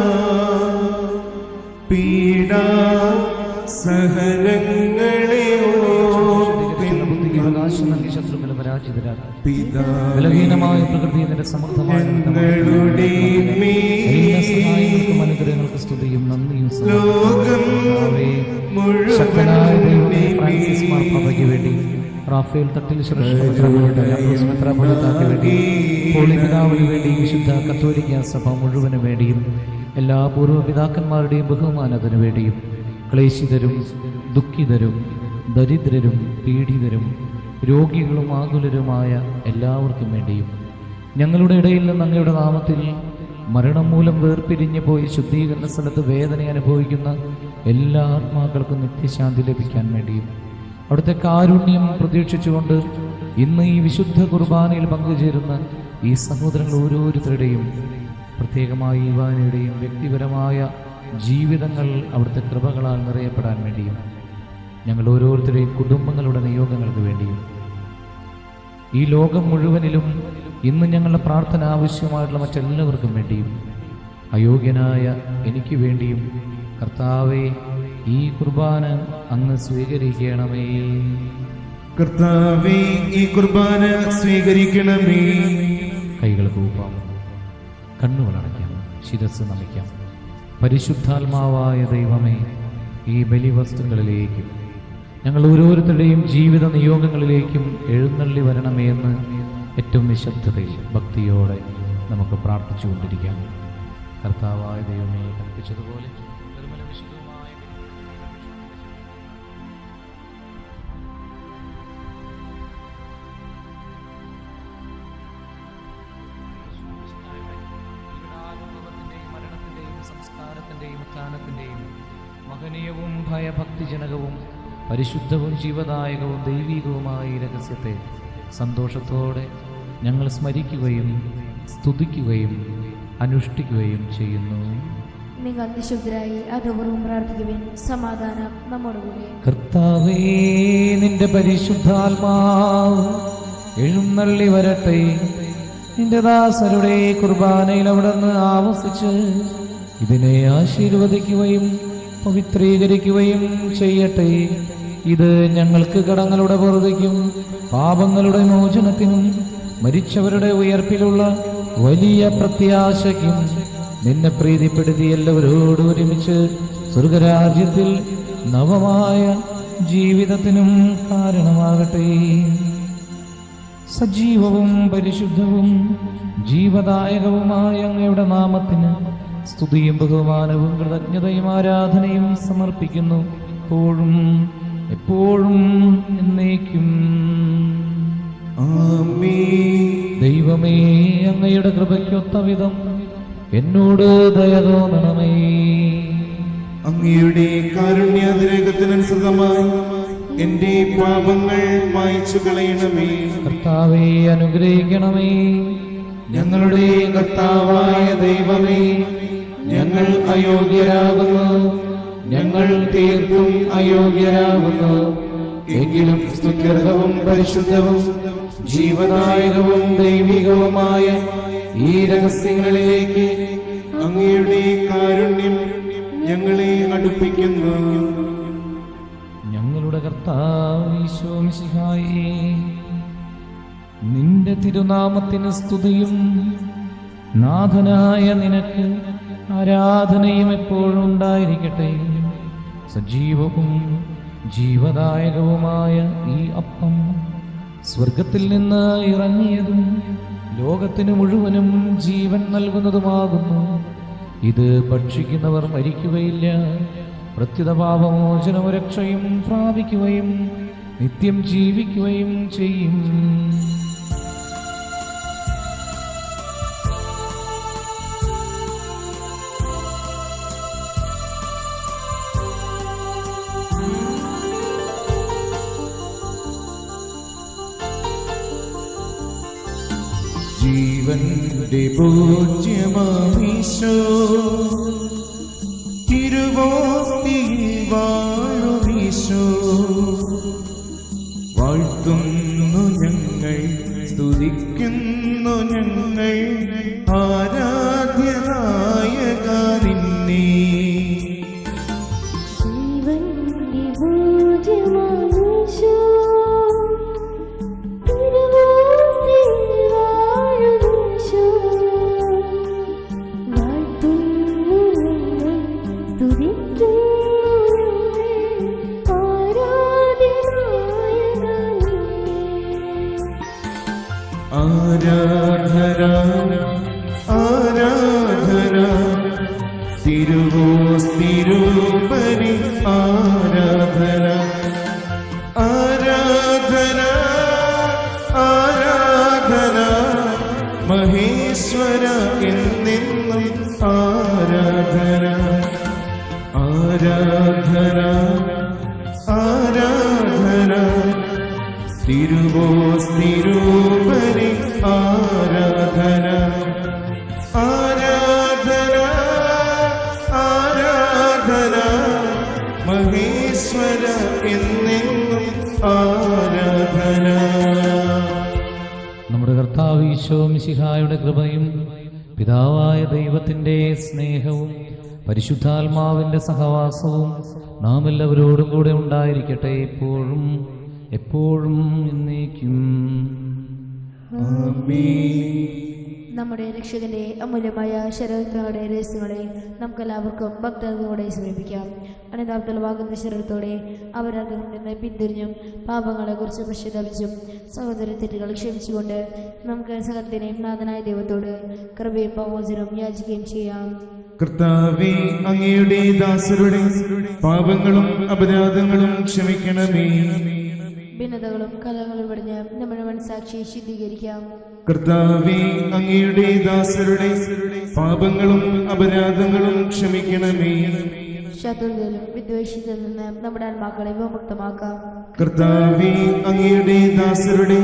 പീഡാ സഹനങ്ങളെ ശത്രുക്കളെ പരാജിതരാണ്. ബലഹീനമായ പ്രകൃതി സമൃദ്ധമായ സഹായങ്ങൾക്കും അനുഗ്രഹങ്ങൾക്ക് സ്തുതിയും നന്ദിയും ശക്തനായ ദൈവമേ, ഫ്രാൻസിസ് മാർപ്പാപ്പയ്ക്ക് വേണ്ടി, റാഫേൽ തട്ടിൽ മെത്രാപ്പൊലീത്താക്ക് വേണ്ടി, ഹോളി പിതാവിന് വേണ്ടി, വിശുദ്ധ കത്തോലിക്ക സഭ മുഴുവന് വേണ്ടിയും എല്ലാ പൂർവ്വപിതാക്കന്മാരുടെയും ബഹുമാനത്തിനു വേണ്ടിയും ക്ലേശിതരും ദുഃഖിതരും ദരിദ്രരും പീഡിതരും രോഗികളും ആകുലരുമായ എല്ലാവർക്കും വേണ്ടിയും ഞങ്ങളുടെ ഇടയിൽ നിന്ന് അങ്ങയുടെ നാമത്തിൽ മരണം മൂലം വേർപിരിഞ്ഞു പോയി ശുദ്ധീകരണ സ്ഥലത്ത് വേദന അനുഭവിക്കുന്ന എല്ലാ ആത്മാക്കൾക്കും നിത്യശാന്തി ലഭിക്കാൻ വേണ്ടിയും അവിടുത്തെ കാരുണ്യം പ്രതീക്ഷിച്ചുകൊണ്ട് ഇന്ന് ഈ വിശുദ്ധ കുർബാനയിൽ പങ്കുചേരുന്ന ഈ സഹോദരങ്ങൾ ഓരോരുത്തരുടെയും പ്രത്യേകമായി ഇവാനയുടെയും വ്യക്തിപരമായ ജീവിതങ്ങൾ അവിടുത്തെ കൃപകളാൽ നിറയപ്പെടാൻ വേണ്ടിയും ഞങ്ങൾ ഓരോരുത്തരുടെയും കുടുംബങ്ങളുടെ നിയോഗങ്ങൾക്ക് വേണ്ടിയും ഈ ലോകം മുഴുവനിലും ഇന്ന് ഞങ്ങളുടെ പ്രാർത്ഥന ആവശ്യമായിട്ടുള്ള മറ്റെല്ലാവർക്കും വേണ്ടിയും അയോഗ്യനായ എനിക്ക് വേണ്ടിയും കർത്താവേ ഈ കുർബാന അങ്ങ് സ്വീകരിക്കണമേ. കർത്താവേ ഈ കുർബാന സ്വീകരിക്കണമേ. കൈകൾ കൂപ്പാം, കണ്ണുകളടയ്ക്കാം, ശിരസ് നമിക്കാം. പരിശുദ്ധാത്മാവായ ദൈവമേ, ഈ ബലിവസ്തുക്കളിലേക്കും ഞങ്ങൾ ഓരോരുത്തരുടെയും ജീവിത നിയോഗങ്ങളിലേക്കും എഴുന്നള്ളി വരണമേ എന്ന് ഏറ്റവും നിശബ്ദതയിൽ ഭക്തിയോടെ നമുക്ക് പ്രാർത്ഥിച്ചുകൊണ്ടിരിക്കാം. കർത്താവായ ദൈവമേ കൽപ്പിച്ചതുപോലെ സംസ്കാരത്തിന്റെയും സ്ഥാനത്തിന്റെയും മഹനീയവും ഭയഭക്തിജനകവും പരിശുദ്ധവും ജീവദായകവും ദൈവികവുമായ ഈ രഹസ്യത്തെ സന്തോഷത്തോടെ ഞങ്ങൾ സ്മരിക്കുകയും സ്തുതിക്കുകയും അനുഷ്ഠിക്കുകയും ചെയ്യുന്നു. നിങ്ങൾ നിശബ്ദരായി അതോറും പ്രാർത്ഥിക്കുവിൻ. സമാധാനം നമ്മോടുകൂടി. കർത്താവേ, നിന്റെ പരിശുദ്ധാത്മാവ് എഴുന്നള്ളി വരട്ടെ. നിന്റെ ദാസരുടെ കുർബാനയിൽ അവിടുന്ന് ആവസിച്ച് ഇതിനെ ആശീർവദിക്കുകയും പവിത്രീകരിക്കുകയും ചെയ്യട്ടെ. ഇത് ഞങ്ങൾക്ക് കടങ്ങളുടെ പൊറുതിക്കും പാപങ്ങളുടെ മോചനത്തിനും മരിച്ചവരുടെ ഉയർപ്പിലുള്ള വലിയ പ്രത്യാശയ്ക്കും നിന്നെ പ്രീതിപ്പെടുത്തി എല്ലാവരോടും ഒരുമിച്ച് സ്വർഗരാജ്യത്തിൽ നവമായ ജീവിതത്തിനും കാരണമാകട്ടെ. സജീവവും പരിശുദ്ധവും ജീവദായകവുമായ അങ്ങയുടെ നാമത്തിന് സ്തുതിയും ബഹുമാനവും കൃതജ്ഞതയും ആരാധനയും സമർപ്പിക്കുന്നു, എപ്പോഴും എപ്പോഴും എന്നേക്കും. ആമേൻ. ദൈവമേ, അങ്ങയുടെ കൃപയ്ക്കൊത്ത വിധം എന്നോട് ദയ തോന്നണമേ. അങ്ങയുടെ കാരുണ്യാതിരേകത്തിനനുസൃതമായി എന്റെ പാപങ്ങൾ മായ്ച്ചു കളയണമേ. കർത്താവേ, അനുഗ്രഹിക്കണമേ. ഞങ്ങളുടെ കർത്താവായ ദൈവമേ, ഞങ്ങൾ അയോഗ്യരാകുന്നു, ഞങ്ങൾ തീർത്തും അയോഗ്യരാകുന്നു. എങ്കിലും സ്തുത്യർഹവും പരിശുദ്ധവും ജീവദായകവും ദൈവികവുമായ ഈ രഹസ്യങ്ങളിലേക്ക് അങ്ങയുടെ കാരുണ്യം ഞങ്ങളെ അടുപ്പിക്കുന്നു. ഞങ്ങളുടെ കർത്താവ് ഈശോ മിശിഹായേ, നിന്റെ തിരുനാമത്തിന് സ്തുതിയും നാഥനായ നിനക്ക് ആരാധനയും എപ്പോഴും ഉണ്ടായിരിക്കട്ടെ. സജീവവും ജീവദായകവുമായ ഈ അപ്പം സ്വർഗത്തിൽ നിന്ന് ഇറങ്ങിയതും ലോകത്തിന് മുഴുവനും ജീവൻ നൽകുന്നതുമാകുന്നു. ഇത് ഭക്ഷിക്കുന്നവർ മരിക്കുകയില്ല, പ്രത്യുത പാപമോചനവും രക്ഷയും പ്രാപിക്കുകയും നിത്യം ജീവിക്കുകയും ചെയ്യും. ജീവന്റെ പൂജ്യമാമീശോ, തിരുവോസ്തിയിൽ വാഴുമീശോ, വാഴ്ത്തുന്നു ഞങ്ങൾ, സ്തുതിക്കുന്നു ഞങ്ങൾ ആരാധ്യനായക നിന്നെ. ആരാധന ആരാധന തിരുവോസ്തിരുപരി ആരാധന ആരാധന ആരാധന ആരാധന ആരാധന തിരുവോസ്തിരൂപരി ആരാധന ആരാധന ആരാധന മഹേശ്വര എന്നെന്നും ആരാധന. നമ്മുടെ കർത്താവ് ഈശോ മിശിഹായുടെ കൃപയും പിതാവായ ദൈവത്തിൻ്റെ സ്നേഹവും പരിശുദ്ധാത്മാവിൻ്റെ സഹവാസവും നാം എല്ലാവരോടും കൂടെ ഉണ്ടായിരിക്കട്ടെ, എപ്പോഴും എപ്പോഴും എന്നേക്കും. നമ്മുടെ രക്ഷകന്റെ അമൂല്യമായ ശരീരത്തോടെ രഹസ്യങ്ങളെ നമുക്കെല്ലാവർക്കും ഭക്തരോടെ സമീപിക്കാം. അനിതാപ്തലമാകുന്ന ശരീരത്തോടെ അവരതിൽ നിന്ന് പിന്തിരിഞ്ഞും പാപങ്ങളെക്കുറിച്ച് പശ്ചാത്തപിച്ചും സഹോദര തെറ്റുകൾ ക്ഷമിച്ചുകൊണ്ട് നമുക്ക് സകലത്തിനെയും നാഥനായ ദൈവത്തോട് കൃപയും പാവോചനവും യാചിക്കുകയും ചെയ്യാം. കർത്താവേ, അങ്ങയുടെ ദാസരുടെ പാപങ്ങളും അപരാധങ്ങളും ക്ഷമിക്കണമേ. ഭിന്നതകളും കലങ്ങളും വെടിഞ്ഞ് നമ്മുടെ മനസാക്ഷി ശുദ്ധീകരിക്കാം. കർത്താവേ, അങ്ങയുടെ ദാസരുടെ പാപങ്ങളും അപരാധങ്ങളും ക്ഷമിക്കണമേ. ശത്രുതയിലും വിദ്വേഷത്തിൽ നിന്ന് നമ്മുടെ ആത്മാക്കളെ വിമുക്തമാക്കാം. കർത്താവേ, അങ്ങയുടെ ദാസരുടെ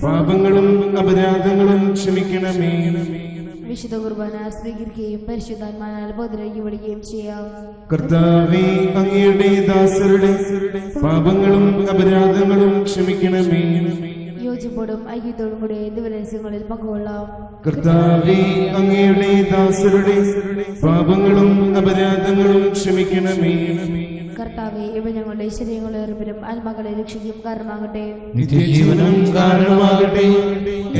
പാപങ്ങളും അപരാധങ്ങളും ക്ഷമിക്കണമേ. വിശുദ്ധ കുർബാന സ്വീകരിക്കുകയും പരിശുദ്ധാത്മാനാൽ ബോധരയ്ക്കപ്പെടുകയും ചെയ്യാം. കർത്താവേ, അങ്ങയുടെ ദാസരുടെ പാപങ്ങളും അപരാധങ്ങളും ക്ഷമിക്കണമേ. യോജിപ്പോടും ഐക്യത്തോടും കൂടെ ദിവരഹസ്യങ്ങളിൽ പങ്കുകൊള്ളാം. കർത്താവേ, അങ്ങയുടെ ദാസരുടെ പാപങ്ങളും അപരാധങ്ങളും ക്ഷമിക്കണമേ. കർത്താവെ, ഇവ ഞങ്ങളുടെ ശരീരങ്ങളെ ഏർപ്പിലും ആത്മാക്കളെ രക്ഷിക്കും കാരണമാകട്ടെ. നിത്യജീവനം കാരണമാകട്ടെ.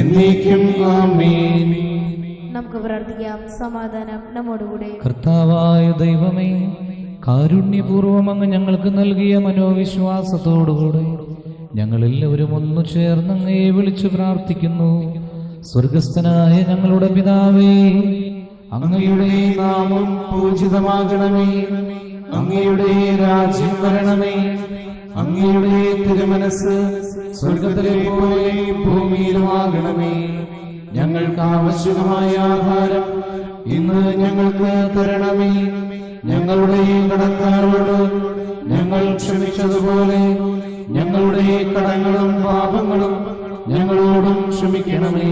എന്നേക്കും ആമേൻ. നമുക്ക് പ്രാർത്ഥിക്കാം. സമാധാനം നമ്മോടുകൂടെ. കർത്താവായ ദൈവമേ, കാരുണ്യപൂർവം അങ്ങ് ഞങ്ങൾക്ക് നൽകിയ മനോവിശ്വാസത്തോടുകൂടെ ഞങ്ങളെല്ലാവരും ഒന്നു ചേർന്ന് അങ്ങയെ വിളിച്ചു പ്രാർത്ഥിക്കുന്നു. സ്വർഗസ്ഥനായ ഞങ്ങളുടെ പിതാവേ, അങ്ങയുടെ നാമം പൂജിതമാകണമേ. അങ്ങയുടെ രാജ്യം വരണമേ. അങ്ങയുടെ തിരുമനസ് സ്വർഗത്തിലെ പോലെ ഭൂമിയിലുമാകണമേ. ഞങ്ങൾക്ക് ആവശ്യമായ ആഹാരം ഇന്ന് ഞങ്ങൾക്ക് തരണമേ. ഞങ്ങളുടെ കടക്കാരോട് ഞങ്ങൾ ക്ഷമിച്ചതുപോലെ ഞങ്ങളുടെ കടങ്ങളും പാപങ്ങളും ഞങ്ങളോടും ക്ഷമിക്കണമേ.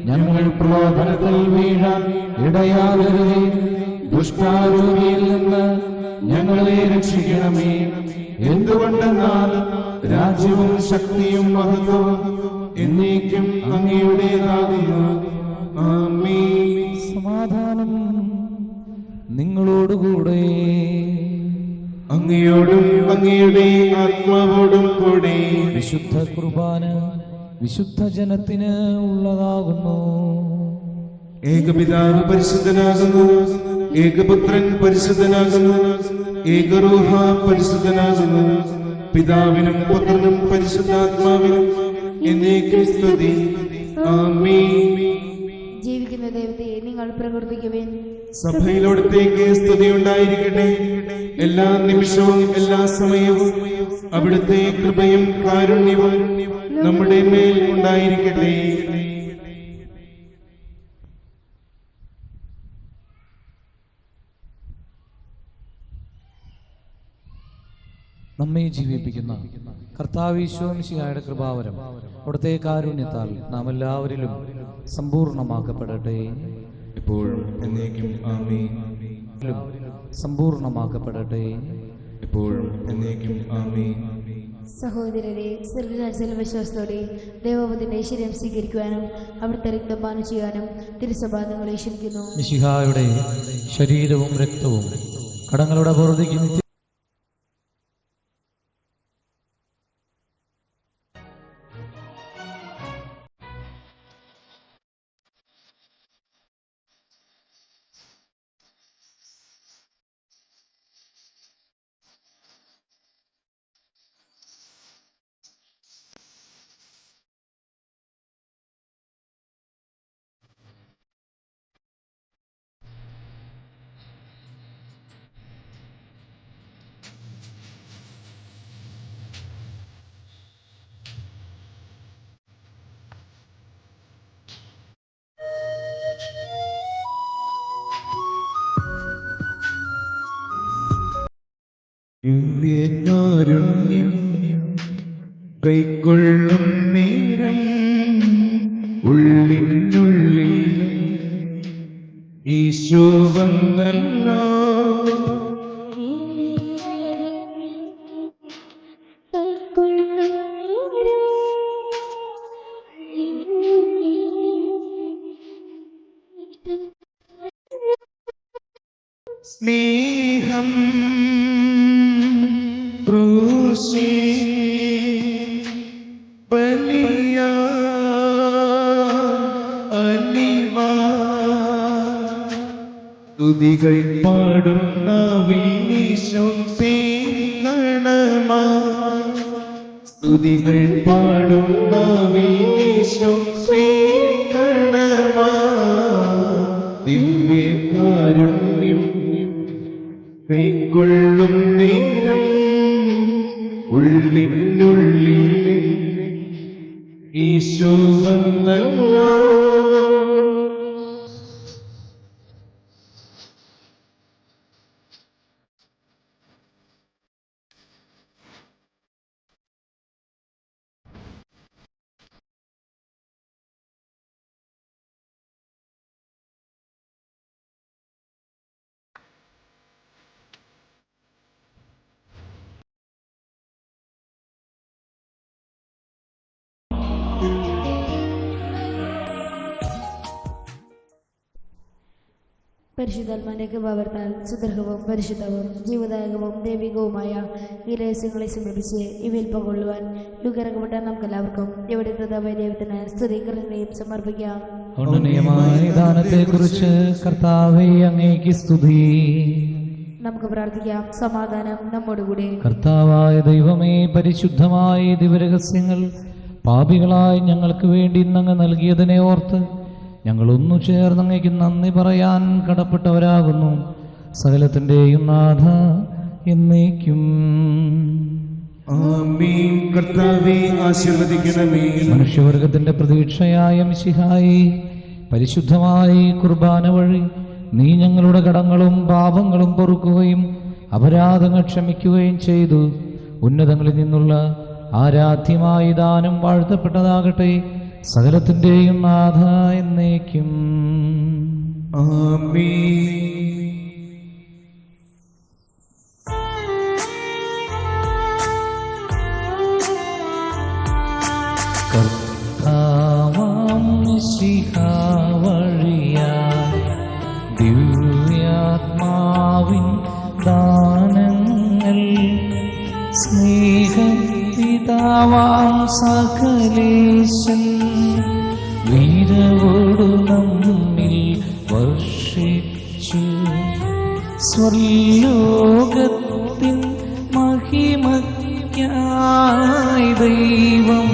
ഞങ്ങൾ പ്രലോഭനത്തിൽ വീഴാൻ ഇടയാകരുതേ. ദുഷ്ടാരൂപിയിൽ നിന്ന് ഞങ്ങളെ രക്ഷിക്കണമേ. എന്തുകൊണ്ടെന്നാൽ രാജ്യവും ശക്തിയും മഹത്വവും എന്നേക്കും അങ്ങയുടേതാകുന്നു. ആമേൻ. സമാധാനം നിങ്ങളോടുകൂടെ. അങ്ങയോടും അങ്ങയുടെ ആത്മാവോടും കൂടെ. വിശുദ്ധ കുർബാന വിശുദ്ധ ജനത്തിന് ഉള്ളതാകുന്നു. ഏകപിതാവ് പരിശുദ്ധനാകുന്നു, ഏകപുത്രൻ പരിശുദ്ധനാകുന്നു, ഏകരൂഹ പരിശുദ്ധനാകുന്നു. പിതാവിനും പുത്രനും പരിശുദ്ധാത്മാവിനും എന്നേക്കും സ്തുതി. ആമേൻ. ജീവിക്കുന്ന ദൈവത്തെ നിങ്ങൾ പ്രകീർത്തിക്കുവിൻ. സഭയിലോടത്തേക്ക് സ്തുതി ഉണ്ടായിരിക്കട്ടെ. എല്ലാ നിമിഷവും എല്ലാ സമയവും അവിടുത്തെ കൃപയും കാരുണ്യവും നമ്മുടെ മേൽ ഉണ്ടായിരിക്കട്ടെ. നമ്മെ ജീവിപ്പിക്കുന്ന കർത്താവ് ഈശോ മിശിഹായുടെ കൃപാവരം അവിടുത്തെ കാരുണ്യത്താൽ നാം എല്ലാവരിലും സമ്പൂർണ്ണമാക്കപ്പെടട്ടെ. എപ്പോഴും എന്നേക്കും ആമേൻ. സമ്പൂർണ്ണമാക്കപ്പെടട്ടെ. എപ്പോഴും എന്നേക്കും ആമേൻ. സഹോദരരെ, സ്വർഗരാജ്യത്തിലെ വിശ്വാസത്തോടെ ദൈവത്തിന്റെ ശരീരം സ്വീകരിക്കുവാനും അവിടുത്തെ രക്തപാനം ചെയ്യാനും തിരുസഭ നിങ്ങളെ ക്ഷണിക്കുന്നു. മിശിഹായുടെ ശരീരവും രക്തവും കടങ്ങളുടെ പുറത്തേക്ക് ദിവ്യകാരുണ്യം കൈക്കൊള്ളും നേരം ഉള്ളിനുള്ളിൽ ഈശോ വന്നല്ലോ. സ്നേഹം ക്രൂശിൽ ബലിയാ അലിവാ സ്തുതികൾ പാടുന്ന വിനീശോ സേനമാ സ്തുതികൾ പാടുന്ന വിനീശോ സേനമാ ദിവ്യകാരുണ്യം കൈക്കൊള്ളും നേരം ഉള്ളിനുള്ളിൽ ഈശോ വന്നല്ലോ. പരിശുദ്ധാത്മാവിന്റെ കൃപാവർത്താൽ സുദൃഢവും പരിശുദ്ധവും ജീവദായകവും ദൈവികവുമായ ഈ രഹസ്യങ്ങളെ സമീപിച്ച് ഇവയിൽ പകൊള്ളുവാൻ യുഗിറക്കപ്പെട്ട നമുക്കെല്ലാവർക്കും എവിടെ ദൈവത്തിന് സ്തുതികരണയും സമർപ്പിക്കാം. ദാനത്തെക്കുറിച്ച് കർത്താവേ അങ്ങേക്ക് സ്തുതി. നമുക്ക് പ്രാർത്ഥിക്കാം. സമാധാനം നമ്മോടുകൂടി. കർത്താവായ ദൈവമേ, പരിശുദ്ധമായ ദിവരഹസ്യങ്ങൾ പാപികളായി ഞങ്ങൾക്ക് വേണ്ടി ഇന്നങ്ങ് നൽകിയതിനെ ഓർത്ത് ഞങ്ങൾ ഒന്നു ചേർന്ന് അങ്ങേക്ക് നന്ദി പറയാൻ കടപ്പെട്ടവരാകുന്നു. സകലത്തിൻ്റെയും നാഥ എന്നേക്കും ആമേൻ. കർത്താവേ ആശീർവദിക്കണമേ. മനുഷ്യവർഗത്തിന്റെ പ്രതീക്ഷയായ മിശിഹായി, പരിശുദ്ധമായി കുർബാന വഴി നീ ഞങ്ങളുടെ കടങ്ങളും പാപങ്ങളും പൊറുക്കുകയും അപരാധങ്ങൾ ക്ഷമിക്കുകയും ചെയ്തു. ഉന്നതങ്ങളിൽ നിന്നുള്ള ആരാധ്യമായ ദാനം വാഴ്ത്തപ്പെട്ടതാകട്ടെ. സകലത്തിൻ്റെയും നാഥ എന്നേക്കും ആമേൻ. കർത്താവാം മിശിഹാ വഴിയായി ദിവ്യാത്മാവിൻ ദാനങ്ങൾ സ്നേഹപിതാവാം സകലേശൻ വീരവോടു നമ്മിൽ വർഷിച്ചു. സ്വർലോകത്തിൻ മഹിമയ്ക്കായി ദൈവം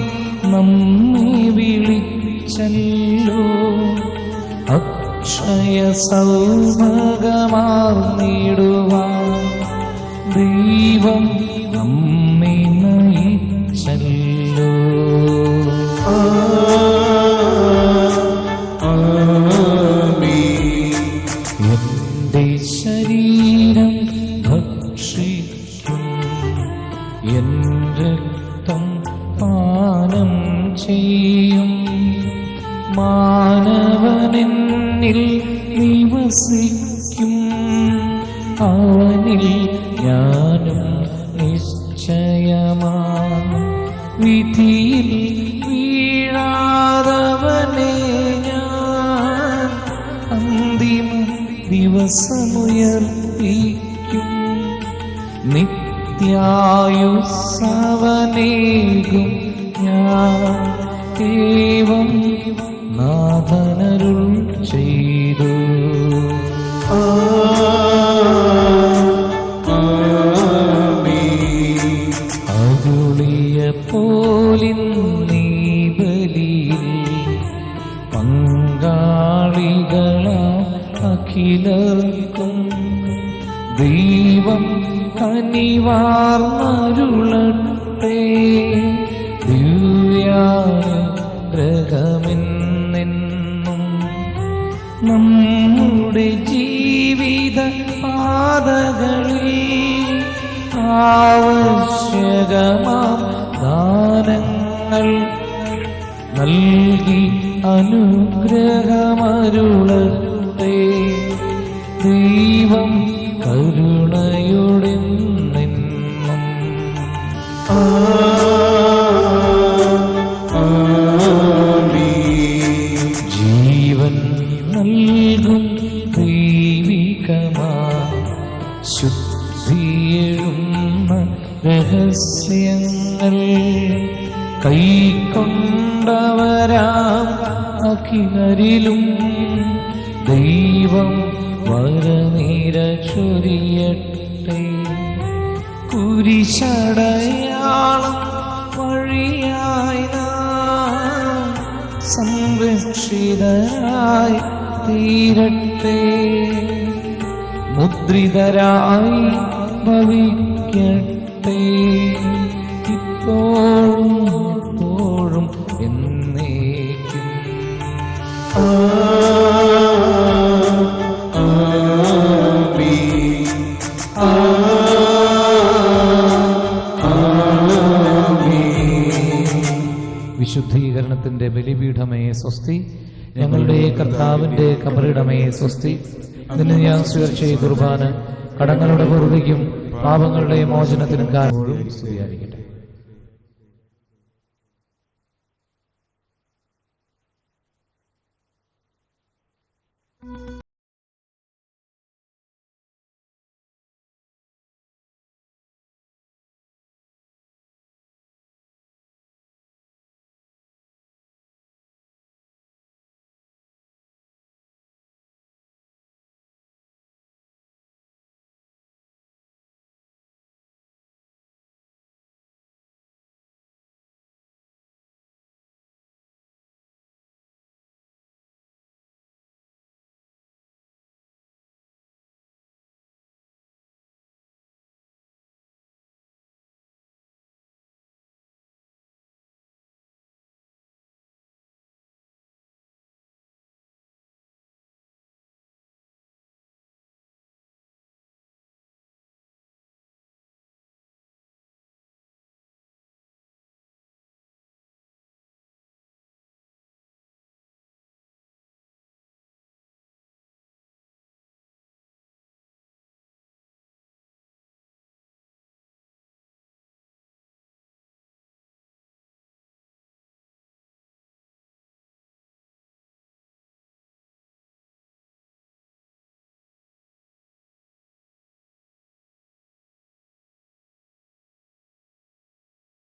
നമ്മെ വിളിച്ചല്ലോ. അക്ഷയ സൗഭഗമാർന്നിടുവാൻ ദൈവം നമ്മെ നയിച്ചല്ലോ. എന്റെ ശരീരം ഭക്ഷിക്കും, എൻ രക്തം പാനം ചെയ്യും. മാനവനെന്നിൽ നിവസിക്കും, അവനിൽ ഞാനും നിശ്ചയമാണ്. വിധിയിൽ വീഴാതവനെ ഞാൻ അന്തിമ ദിവസമുയർപ്പിക്കും. നിത്യായുസ്സവനേകും ഞാൻ ഏവം നാഥനരുൾ ചെയ്തു. അരുളിയ പോലിന്നീ ബലിയിൽ പങ്കാളികളാം അഖിലർക്കും ദൈവം കനിവാർന്നരുളട്ടെ. ദിവ്യാനുഗ്രഹമെന്നെന്നും നമ്മുടെ ജീവിത പാതകളിൽ ആവശ്യകമാം ദാനങ്ങൾ നൽകി അനുഗ്രഹമരുളട്ടെ. ദൈവം കരുണയുടെ നിന്നും ജീവൻ നൽകും ദൈവികമാ ശുദ്ധിയെഴുന്ന രഹസ്യങ്ങൾ കൈക്കൊണ്ടവരാം അഖിലരിലും ദൈവം വരനിര ചൊരിയട്ടെ. കുരിശടയാളം വഴിയായി നാം സംരക്ഷിതരായി തീരട്ടെ. മുദ്രിതരായി ഭവിക്കട്ടെ. ഇപ്പോഴും എപ്പോഴും എന്നേക്കും. വിശുദ്ധീകരണത്തിന്റെ ബലിപീഠമേ സ്വസ്തി. ഞങ്ങളുടെ കർത്താവിന്റെ കബറിടമേ സ്വസ്തി. ഇതിന് ഞാൻ സ്വീകരിച്ച കുർബാന കടങ്ങളുടെ പൊറുതിക്കും പാപങ്ങളുടെ മോചനത്തിനും കാരണം സ്തുതിയായിരിക്കട്ടെ.